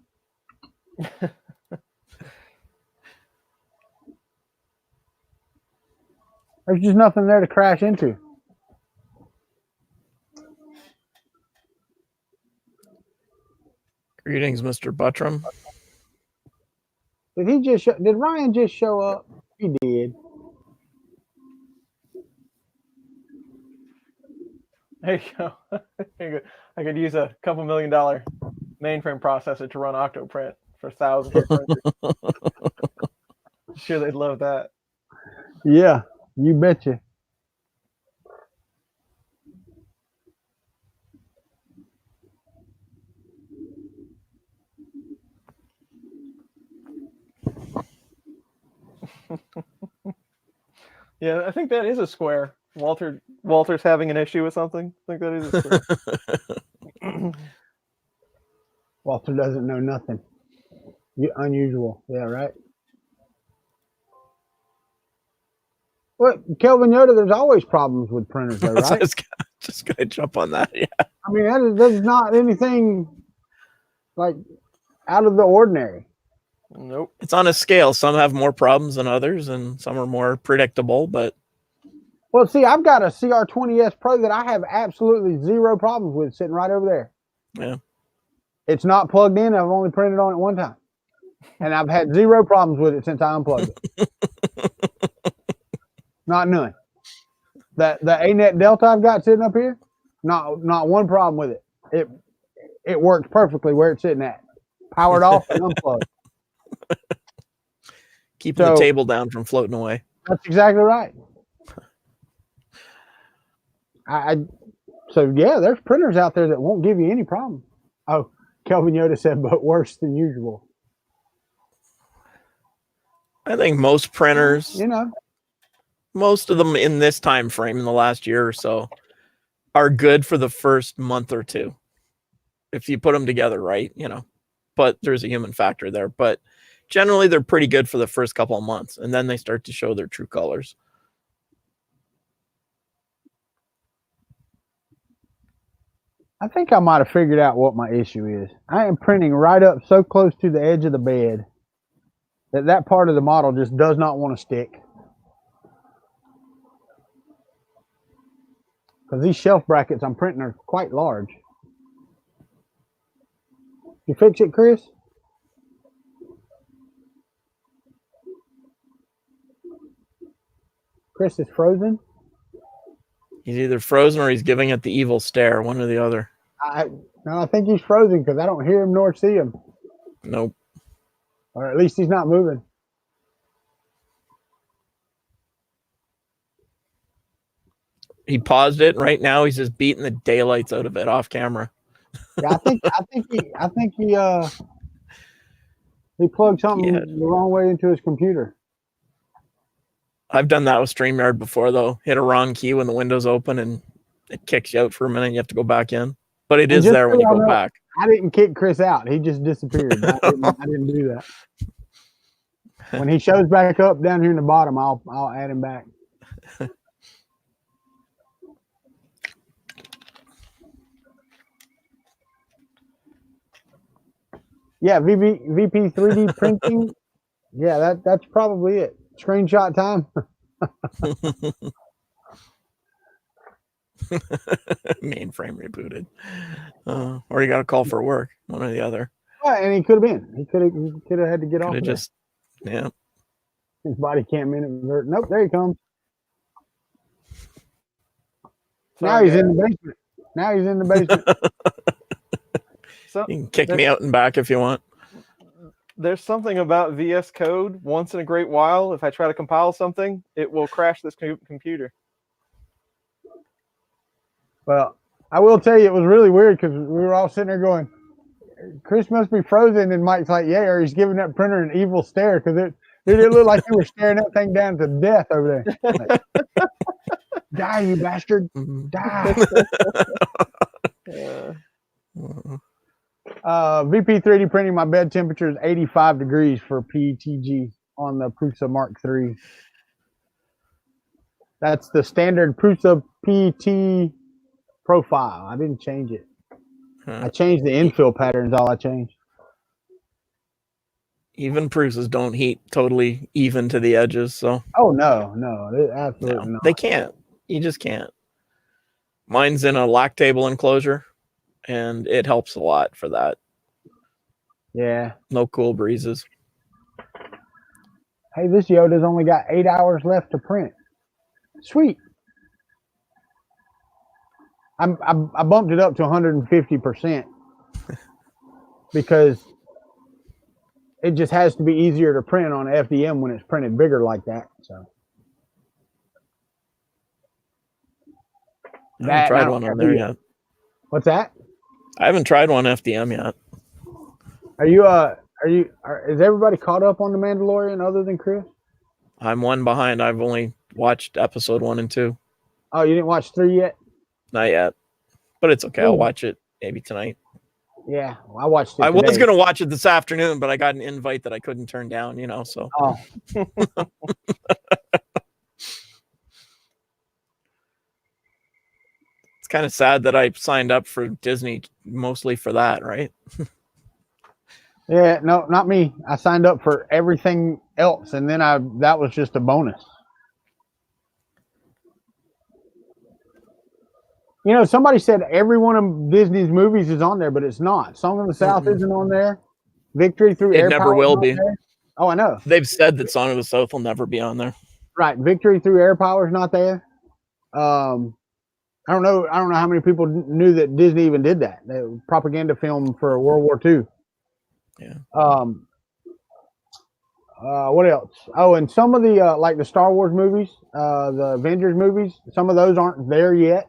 There's just nothing there to crash into. Greetings, Mr. Buttram. Did Ryan just show up? He did. There you go. There you go. I could use a couple $1 million mainframe processor to run Octoprint for thousands of printers. Sure, they'd love that. Yeah, you betcha. Yeah, I think that is a square. Walter's having an issue with something. I think that is a square. Walter doesn't know nothing. Unusual. Yeah, right. Well, Kelvin Yoda, there's always problems with printers, though, right? Just gonna jump on that. Yeah. I mean, that is not anything like out of the ordinary. Nope. It's on a scale. Some have more problems than others, and some are more predictable. But well, see, I've got a CR20S Pro that I have absolutely zero problems with sitting right over there. yeah, It's not plugged in. I've only printed on it one time, and I've had zero problems with it since I unplugged it. Not none. The ANET Delta I've got sitting up here, not one problem with it. It works perfectly where it's sitting at, powered off and unplugged. keeping the table down from floating away. That's exactly right. So yeah, there's printers out there that won't give you any problem. Oh, Kelvin Yoda said, but worse than usual. I think most printers, You know, most of them in this time frame in the last year or so, are good for the first month or two. If you put them together right, but there's a human factor there. But generally, they're pretty good for the first couple of months, and then they start to show their true colors. I think I might have figured out what my issue is. I am printing right up so close to the edge of the bed that part of the model just does not want to stick. Because these shelf brackets I'm printing are quite large. You fix it, Chris? Chris is frozen. He's either frozen or he's giving it the evil stare, one or the other. No, I think he's frozen because I don't hear him nor see him. Nope. Or at least he's not moving. He paused it. Right now, he's just beating the daylights out of it off camera. Yeah, I think he plugged something the wrong way into his computer. I've done that with StreamYard before, though. Hit a wrong key when the window's open and it kicks you out for a minute. You have to go back in. But it is there when you go back. I didn't kick Chris out. He just disappeared. I didn't do that. When he shows back up down here in the bottom, I'll add him back. Yeah, VP 3D printing. Yeah, that's probably it. Screenshot time. Mainframe rebooted. Or you got to call for work, one or the other. Well, and he could have been. He could have had to get off. Yeah. His body can't invert. Nope, there he comes. Now he's in the basement. So, you can kick me out and back if you want. There's something about VS Code. Once in a great while, if I try to compile something, it will crash this computer. Well, I will tell you, it was really weird because we were all sitting there going, Chris must be frozen. And Mike's like, yeah, or he's giving that printer an evil stare because it looked like you were staring that thing down to death over there. Like, die, you bastard. Die. Yeah. VP 3D printing, my bed temperature is 85 degrees for PETG on the Prusa Mark III. That's the standard Prusa PET profile. I didn't change it. I changed the infill patterns, all I changed. Even Prusas don't heat totally even to the edges, so. Oh, no, absolutely not. They can't. You just can't. Mine's in a lactable enclosure, and it helps a lot for that. Yeah. No cool breezes. Hey, this Yoda's only got 8 hours left to print. Sweet. I bumped it up to 150% because it just has to be easier to print on FDM when it's printed bigger like that. So I haven't tried one on there yet. What's that? I haven't tried one FDM yet. Is everybody caught up on The Mandalorian other than Chris? I'm one behind. I've only watched episode 1 and 2. Oh, you didn't watch 3 yet? Not yet, but it's okay. I'll watch it maybe tonight. Yeah, well, I watched it. I was going to watch it this afternoon, but I got an invite that I couldn't turn down, so. Oh. It's kind of sad that I signed up for Disney mostly for that, right? Yeah, no, not me. I signed up for everything else, and then that was just a bonus. Somebody said every one of Disney's movies is on there, but it's not. Song of the South isn't on there. Victory Through Air Power. It never will be. Oh, I know. They've said that Song of the South will never be on there. Right. Victory Through Air Power is not there. I don't know how many people knew that Disney even did that. The propaganda film for World War II. Yeah. What else? Oh, and some of the like the Star Wars movies, the Avengers movies, some of those aren't there yet.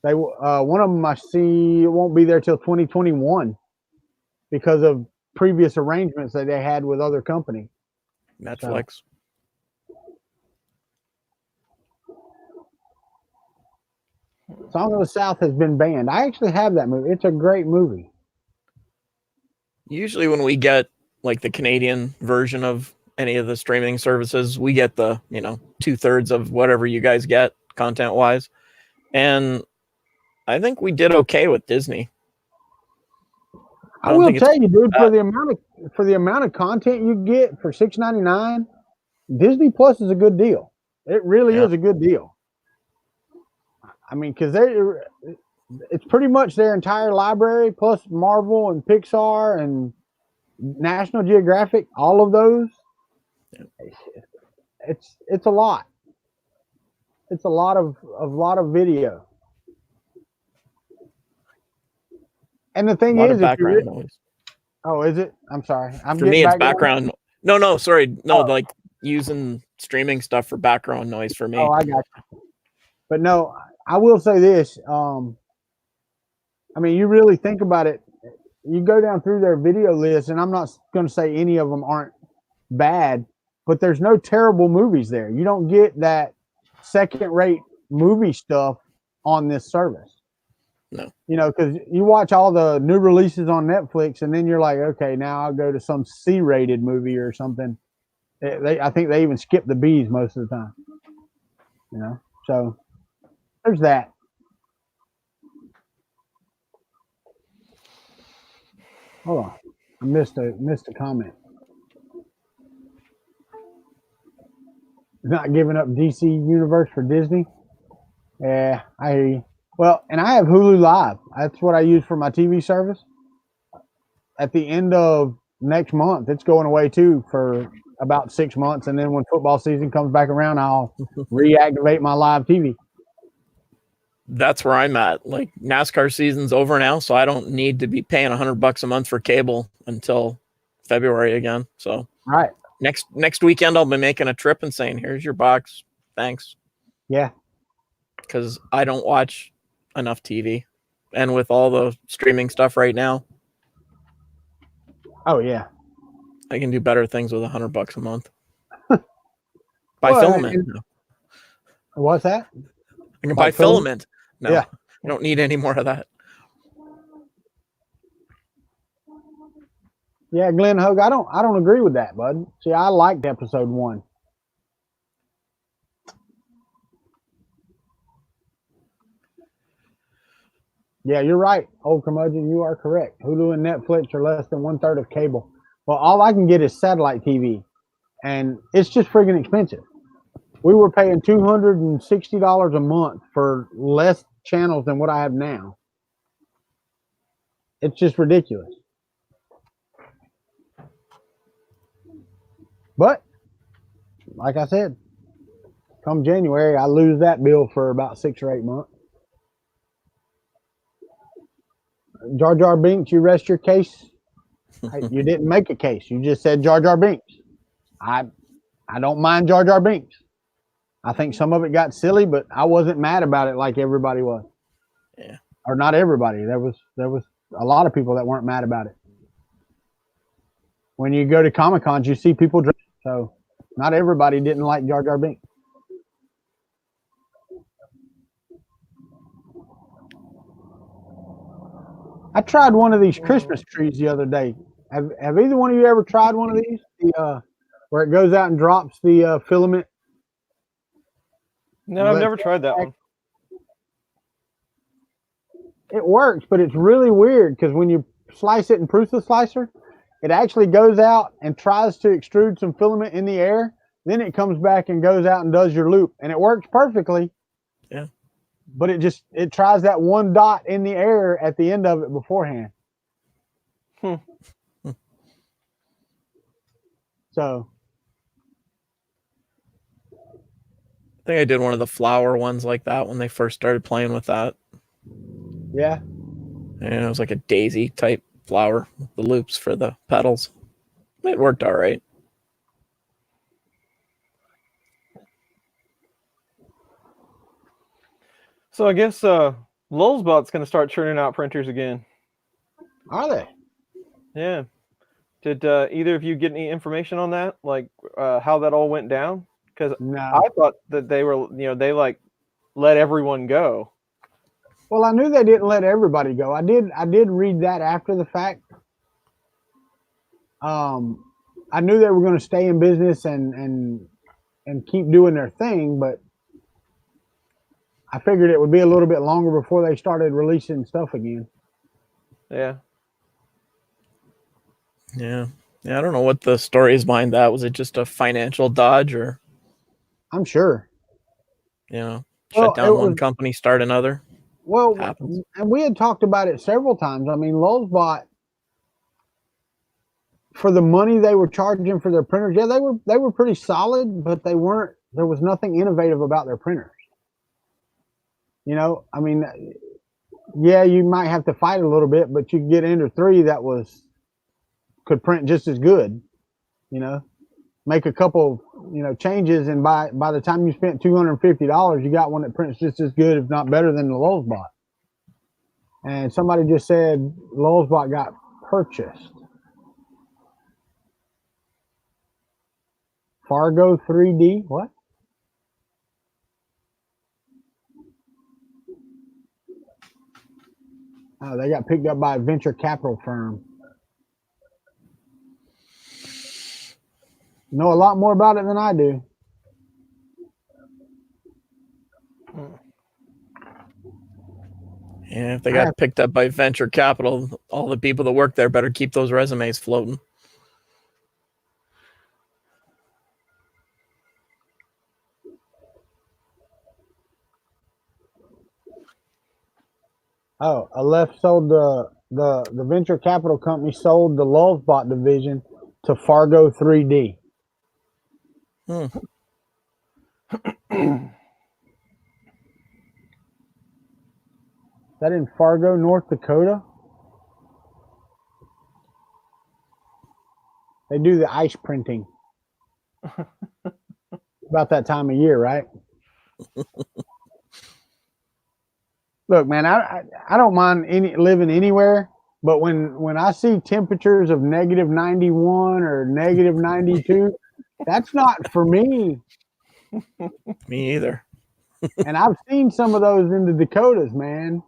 They one of them I see won't be there till 2021 because of previous arrangements that they had with other companies. Netflix. Song of the South has been banned. I actually have that movie. It's a great movie. Usually when we get like the Canadian version of any of the streaming services, we get the, 2/3 of whatever you guys get content wise. And I think we did okay with Disney. I will tell you, dude, for the amount of content you get for $6.99, Disney Plus is a good deal. It really is a good deal. I mean, because it's pretty much their entire library plus Marvel and Pixar and National Geographic, all of those. It's a lot. It's a lot of video. And the thing is, background noise. Oh, is it? I'm sorry. For me, it's background. No, sorry. No, like using streaming stuff for background noise for me. Oh, I got you. But no, I will say this. I mean, you really think about it. You go down through their video list, and I'm not going to say any of them aren't bad, but there's no terrible movies there. You don't get that second-rate movie stuff on this service. No. Because you watch all the new releases on Netflix, and then you're like, okay, now I'll go to some C-rated movie or something. I think they even skip the B's most of the time. So there's that. Hold on, I missed a comment. Not giving up DC Universe for Disney. Yeah, I hear you. Well, and I have Hulu Live. That's what I use for my TV service. At the end of next month, it's going away too for about 6 months. And then when football season comes back around, I'll reactivate my live TV. That's where I'm at. Like NASCAR season's over now, so I don't need to be paying $100 a month for cable until February again. So right. Next weekend, I'll be making a trip and saying, here's your box. Thanks. Yeah. Because I don't watch enough TV, and with all the streaming stuff right now, oh yeah, I can do better things with $100 a month. Buy Filament. What's that? I can buy Filament. No, yeah. I don't need any more of that. Yeah, Glenn Hogue, I don't agree with that, bud. See, I liked episode 1. Yeah, you're right, old curmudgeon. You are correct. Hulu and Netflix are less than 1/3 of cable. Well, all I can get is satellite TV, and it's just friggin' expensive. We were paying $260 a month for less channels than what I have now. It's just ridiculous. But, like I said, come January, I lose that bill for about 6 or 8 months. Jar Jar Binks, you rest your case. You didn't make a case. You just said Jar Jar Binks. I don't mind Jar Jar Binks. I think some of it got silly, but I wasn't mad about it like everybody was. Yeah. Or not everybody. There was a lot of people that weren't mad about it. When you go to Comic-Cons, you see people drink. So not everybody didn't like Jar Jar Binks. I tried one of these Christmas trees the other day. Have either one of you ever tried one of these? Where it goes out and drops the filament? No, I've never tried that one. It works, but it's really weird because when you slice it in Prusa slicer, it actually goes out and tries to extrude some filament in the air. Then it comes back and goes out and does your loop, and it works perfectly. Yeah. But it tries that one dot in the air at the end of it beforehand. So I think I did one of the flower ones like that when they first started playing with that. Yeah. And it was like a daisy type flower with the loops for the petals. It worked all right. So I guess Lulzbot's going to start churning out printers again. Are they? Yeah. Did either of you get any information on that? Like how that all went down? Because No. I thought that they were, they like let everyone go. Well, I knew they didn't let everybody go. I did read that after the fact. I knew they were going to stay in business and keep doing their thing, but I figured it would be a little bit longer before they started releasing stuff again. Yeah. Yeah. Yeah. I don't know what the story is behind that. Was it just a financial dodge, or, I'm sure. you know, Well, shut down one company, start another? Well, Happens. and we had talked about it several times. I mean, Lulzbot, for the money they were charging for their printers, yeah, they were pretty solid, but they weren't. There was nothing innovative about their printers. You know, I mean, yeah, you might have to fight a little bit, but you could get Ender 3 that could print just as good. You know, make a couple, changes, and by the time you spent $250, you got one that prints just as good, if not better, than the Lulzbot. And somebody just said Lulzbot got purchased. Fargo 3D, what? Oh, they got picked up by a venture capital firm. You know a lot more about it than I do. Yeah, if they got picked up by venture capital, all the people that work there better keep those resumes floating. Oh, Aleph sold the venture capital company sold the Lulzbot division to Fargo 3D. Hmm. Is that in Fargo, North Dakota? They do the ice printing. About that time of year, right? Look, man, I don't mind living anywhere, but when I see temperatures of negative 91 or negative 92, that's not for me. Me either. And I've seen some of those in the Dakotas, man.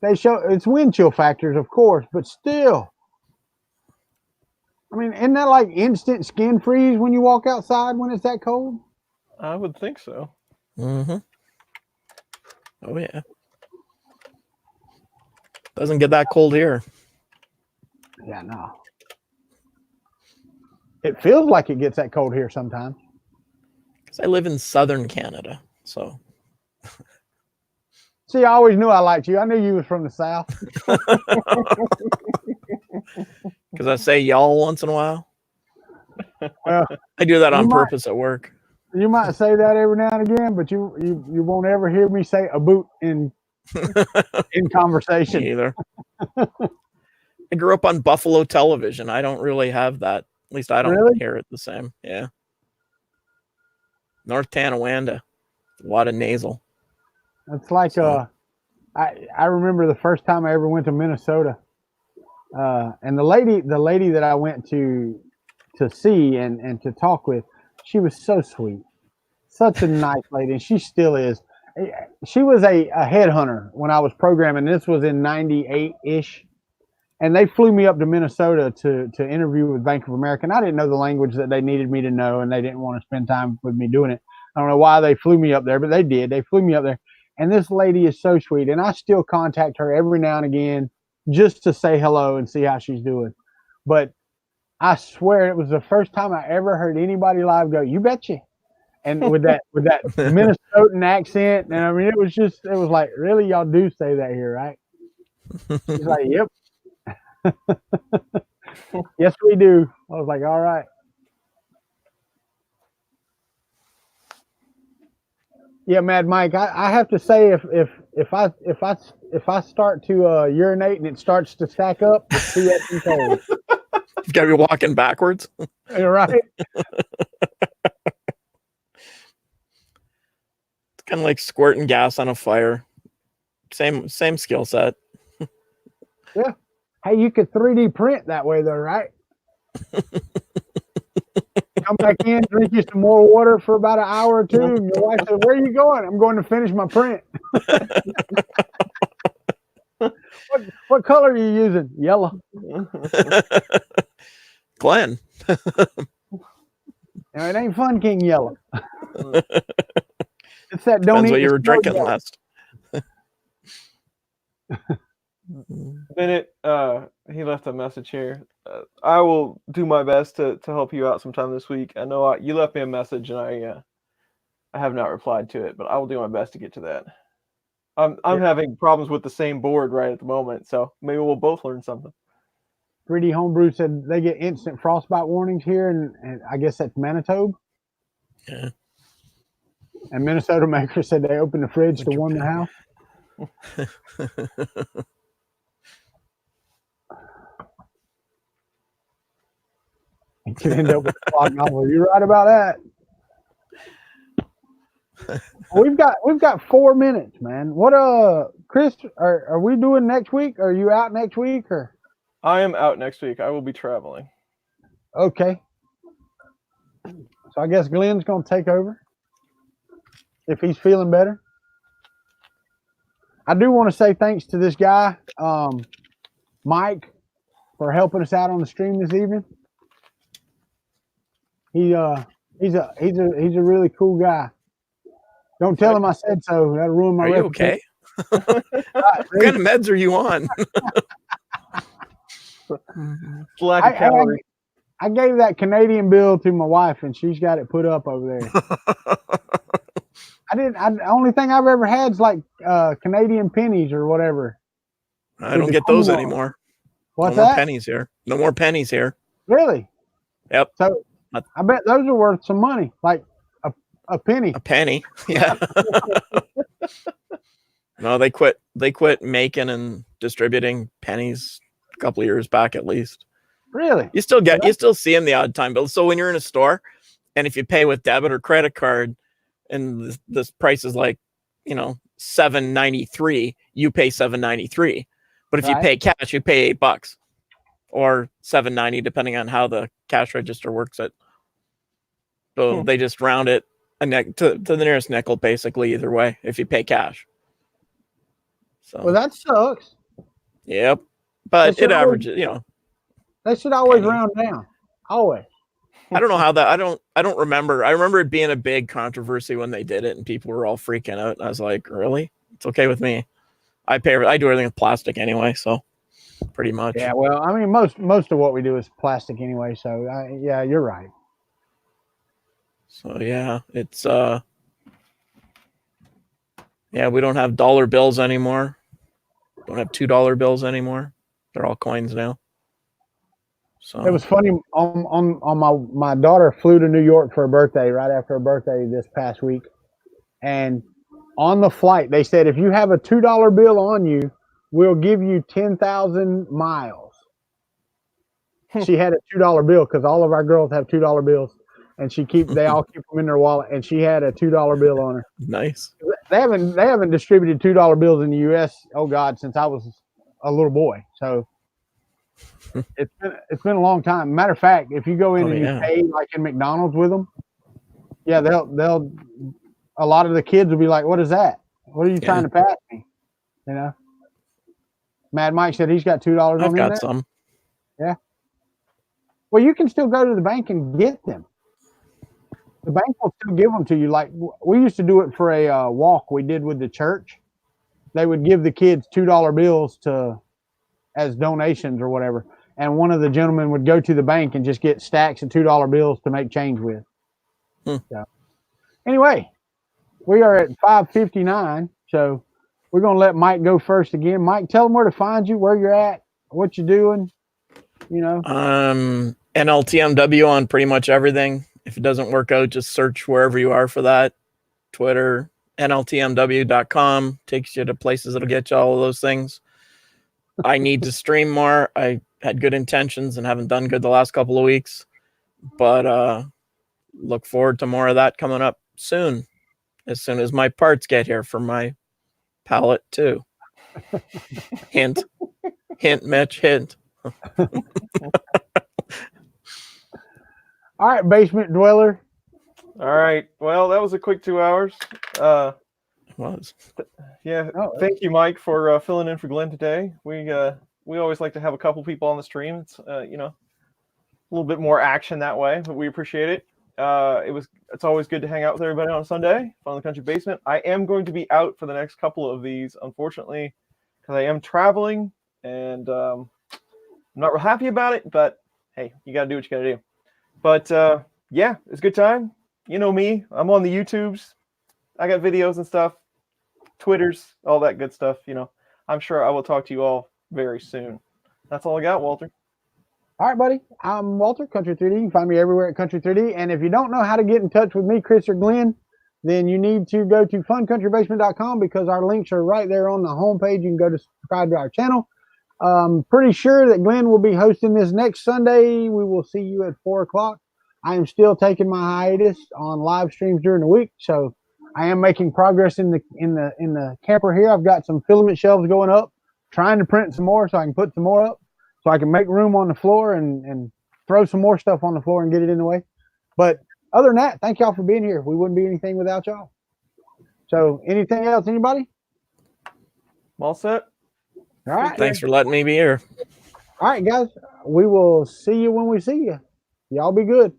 They show it's wind chill factors, of course, but still. I mean, isn't that like instant skin freeze when you walk outside when it's that cold? I would think so. Mm-hmm. Oh, yeah. Doesn't get that cold here. Yeah, no. It feels like it gets that cold here sometimes. Because I live in southern Canada, so. See, I always knew I liked you. I knew you was from the South. Because I say y'all once in a while. Well, I do that on purpose at work. You might say that every now and again, but you won't ever hear me say a boot in conversation. Me either. I grew up on Buffalo television. I don't really have that. At least I don't hear it the same. Yeah. North Tonawanda. A lot of nasal. It's like I remember the first time I ever went to Minnesota. And the lady that I went to see and to talk with, she was so sweet. Such a nice lady, and she still is. She was a headhunter when I was programming. This was in 98-ish. And they flew me up to Minnesota to interview with Bank of America. And I didn't know the language that they needed me to know, and they didn't want to spend time with me doing it. I don't know why they flew me up there, but they did. They flew me up there. And this lady is so sweet. And I still contact her every now and again just to say hello and see how she's doing. But I swear it was the first time I ever heard anybody live go, "You betcha." And with that Minnesotan accent. And I mean, it was like, really, y'all do say that here, right? She's like, "Yep." Yes, we do. I was like, all right. Yeah, Mad Mike, I have to say if I start to urinate and it starts to stack up, it's too wet and cold. You've got to be walking backwards. You're right. It's kind of like squirting gas on a fire. Same skill set. Yeah. Hey, you could 3D print that way though, right? Come back in, drink you some more water for about an hour or two, and your wife said, "Where are you going?" "I'm going to finish my print." What color are you using? Yellow. Glenn. Now, it ain't Fun King yellow. It's that don't Depends eat what you the were snow drinking yellow. last. Bennett, he left a message here. I will do my best to help you out sometime this week. I know you left me a message and I have not replied to it, but I will do my best to get to that. I'm having problems with the same board right at the moment, so maybe we'll both learn something. 3D Homebrew said they get instant frostbite warnings here, and I guess that's Manitoba. Yeah. And Minnesota Maker said they opened the fridge to warm the house. You could end up with a clock novel. You're right about that. We've got 4 minutes, man. What Chris, are we doing next week? Are you out next week or? I am out next week. I will be traveling. Okay. So I guess Glenn's gonna take over if he's feeling better. I do want to say thanks to this guy, Mike, for helping us out on the stream this evening. He's a really cool guy. Don't tell him I said so. That'll ruin my Are you reputation. okay? What kind of meds are you on? Lack of calories. I gave that Canadian bill to my wife, and she's got it put up over there. The only thing I've ever had is like Canadian pennies or whatever. I don't get those anymore. What's no more that? pennies here. No more pennies here. Really? Yep. So I bet those are worth some money, like a penny. A penny. Yeah. No, they quit making and distributing pennies a couple of years back at least. Really? You still see them the odd time, but so when you're in a store and if you pay with debit or credit card and this price is like, $7.93, you pay $7.93. But if you pay cash, you pay $8 or $7.90, depending on how the cash register works it. So they just round it to the nearest nickel, basically, either way, if you pay cash. So Well, that sucks. Yep. But it averages, They should always pennies. round down. Always. I don't know how that. I don't remember. I remember it being a big controversy when they did it, and people were all freaking out. I was like, really? It's okay with me. I do everything with plastic anyway, so pretty much. Yeah. Well, I mean, most of what we do is plastic anyway. So yeah, you're right. So yeah, it's we don't have dollar bills anymore. Don't have $2 bills anymore. They're all coins now. So It was funny. On my daughter flew to New York for her birthday right after her birthday this past week, and on the flight they said if you have a $2 bill on you, we'll give you 10,000 miles. She had a $2 bill because all of our girls have $2 bills, and they all keep them in their wallet, and she had a $2 bill on her. Nice. They haven't distributed $2 bills in the U.S. Oh God, since I was a little boy. So it's been a long time. Matter of fact, if you go in and you pay like in McDonald's with them, yeah, they'll a lot of the kids will be like, "What is that? What are you trying to pass me?" Mad Mike said he's got $2 on him. I've got some. Yeah. Well, you can still go to the bank and get them. The bank will still give them to you. Like we used to do it for a walk we did with the church. They would give the kids $2 bills as donations or whatever. And one of the gentlemen would go to the bank and just get stacks of $2 bills to make change with. So, anyway, we are at 5:59. So we're going to let Mike go first again. Mike, tell them where to find you, where you're at, what you're doing, NLTMW on pretty much everything. If it doesn't work out, just search wherever you are for that. Twitter, NLTMW.com takes you to places that'll get you all of those things. I need to stream more. I had good intentions and haven't done good the last couple of weeks, but look forward to more of that coming up soon as my parts get here for my palette too. Hint, Mitch, hint. All right, basement dweller. All right. Well, that was a quick 2 hours. Was. Yeah. Oh, Thank you, Mike, for filling in for Glenn today. We always like to have a couple people on the stream. It's a little bit more action that way, but we appreciate it. It's always good to hang out with everybody on a Sunday on the Country Basement. I am going to be out for the next couple of these, unfortunately, because I am traveling, and I'm not real happy about it. But hey, you got to do what you got to do. But yeah, it's a good time. You know me, I'm on the YouTubes. I got videos and stuff, Twitters, all that good stuff. I'm sure I will talk to you all very soon. That's all I got, Walter. all right, buddy. I'm Walter, Country 3D. You can find me everywhere at Country 3D. And if you don't know how to get in touch with me, Chris, or Glenn, then you need to go to funcountrybasement.com because our links are right there on the homepage. You can go to subscribe to our channel. Pretty sure that Glenn will be hosting this next Sunday. We will see you at 4 o'clock. I am still taking my hiatus on live streams during the week, so I am making progress in the camper here. I've got some filament shelves going up, trying to print some more so I can put some more up, so I can make room on the floor and throw some more stuff on the floor and get it in the way. But other than that, thank y'all for being here. We wouldn't be anything without y'all. So anything else, anybody? All set. All right. Thanks for letting me be here. All right, guys. We will see you when we see you. Y'all be good.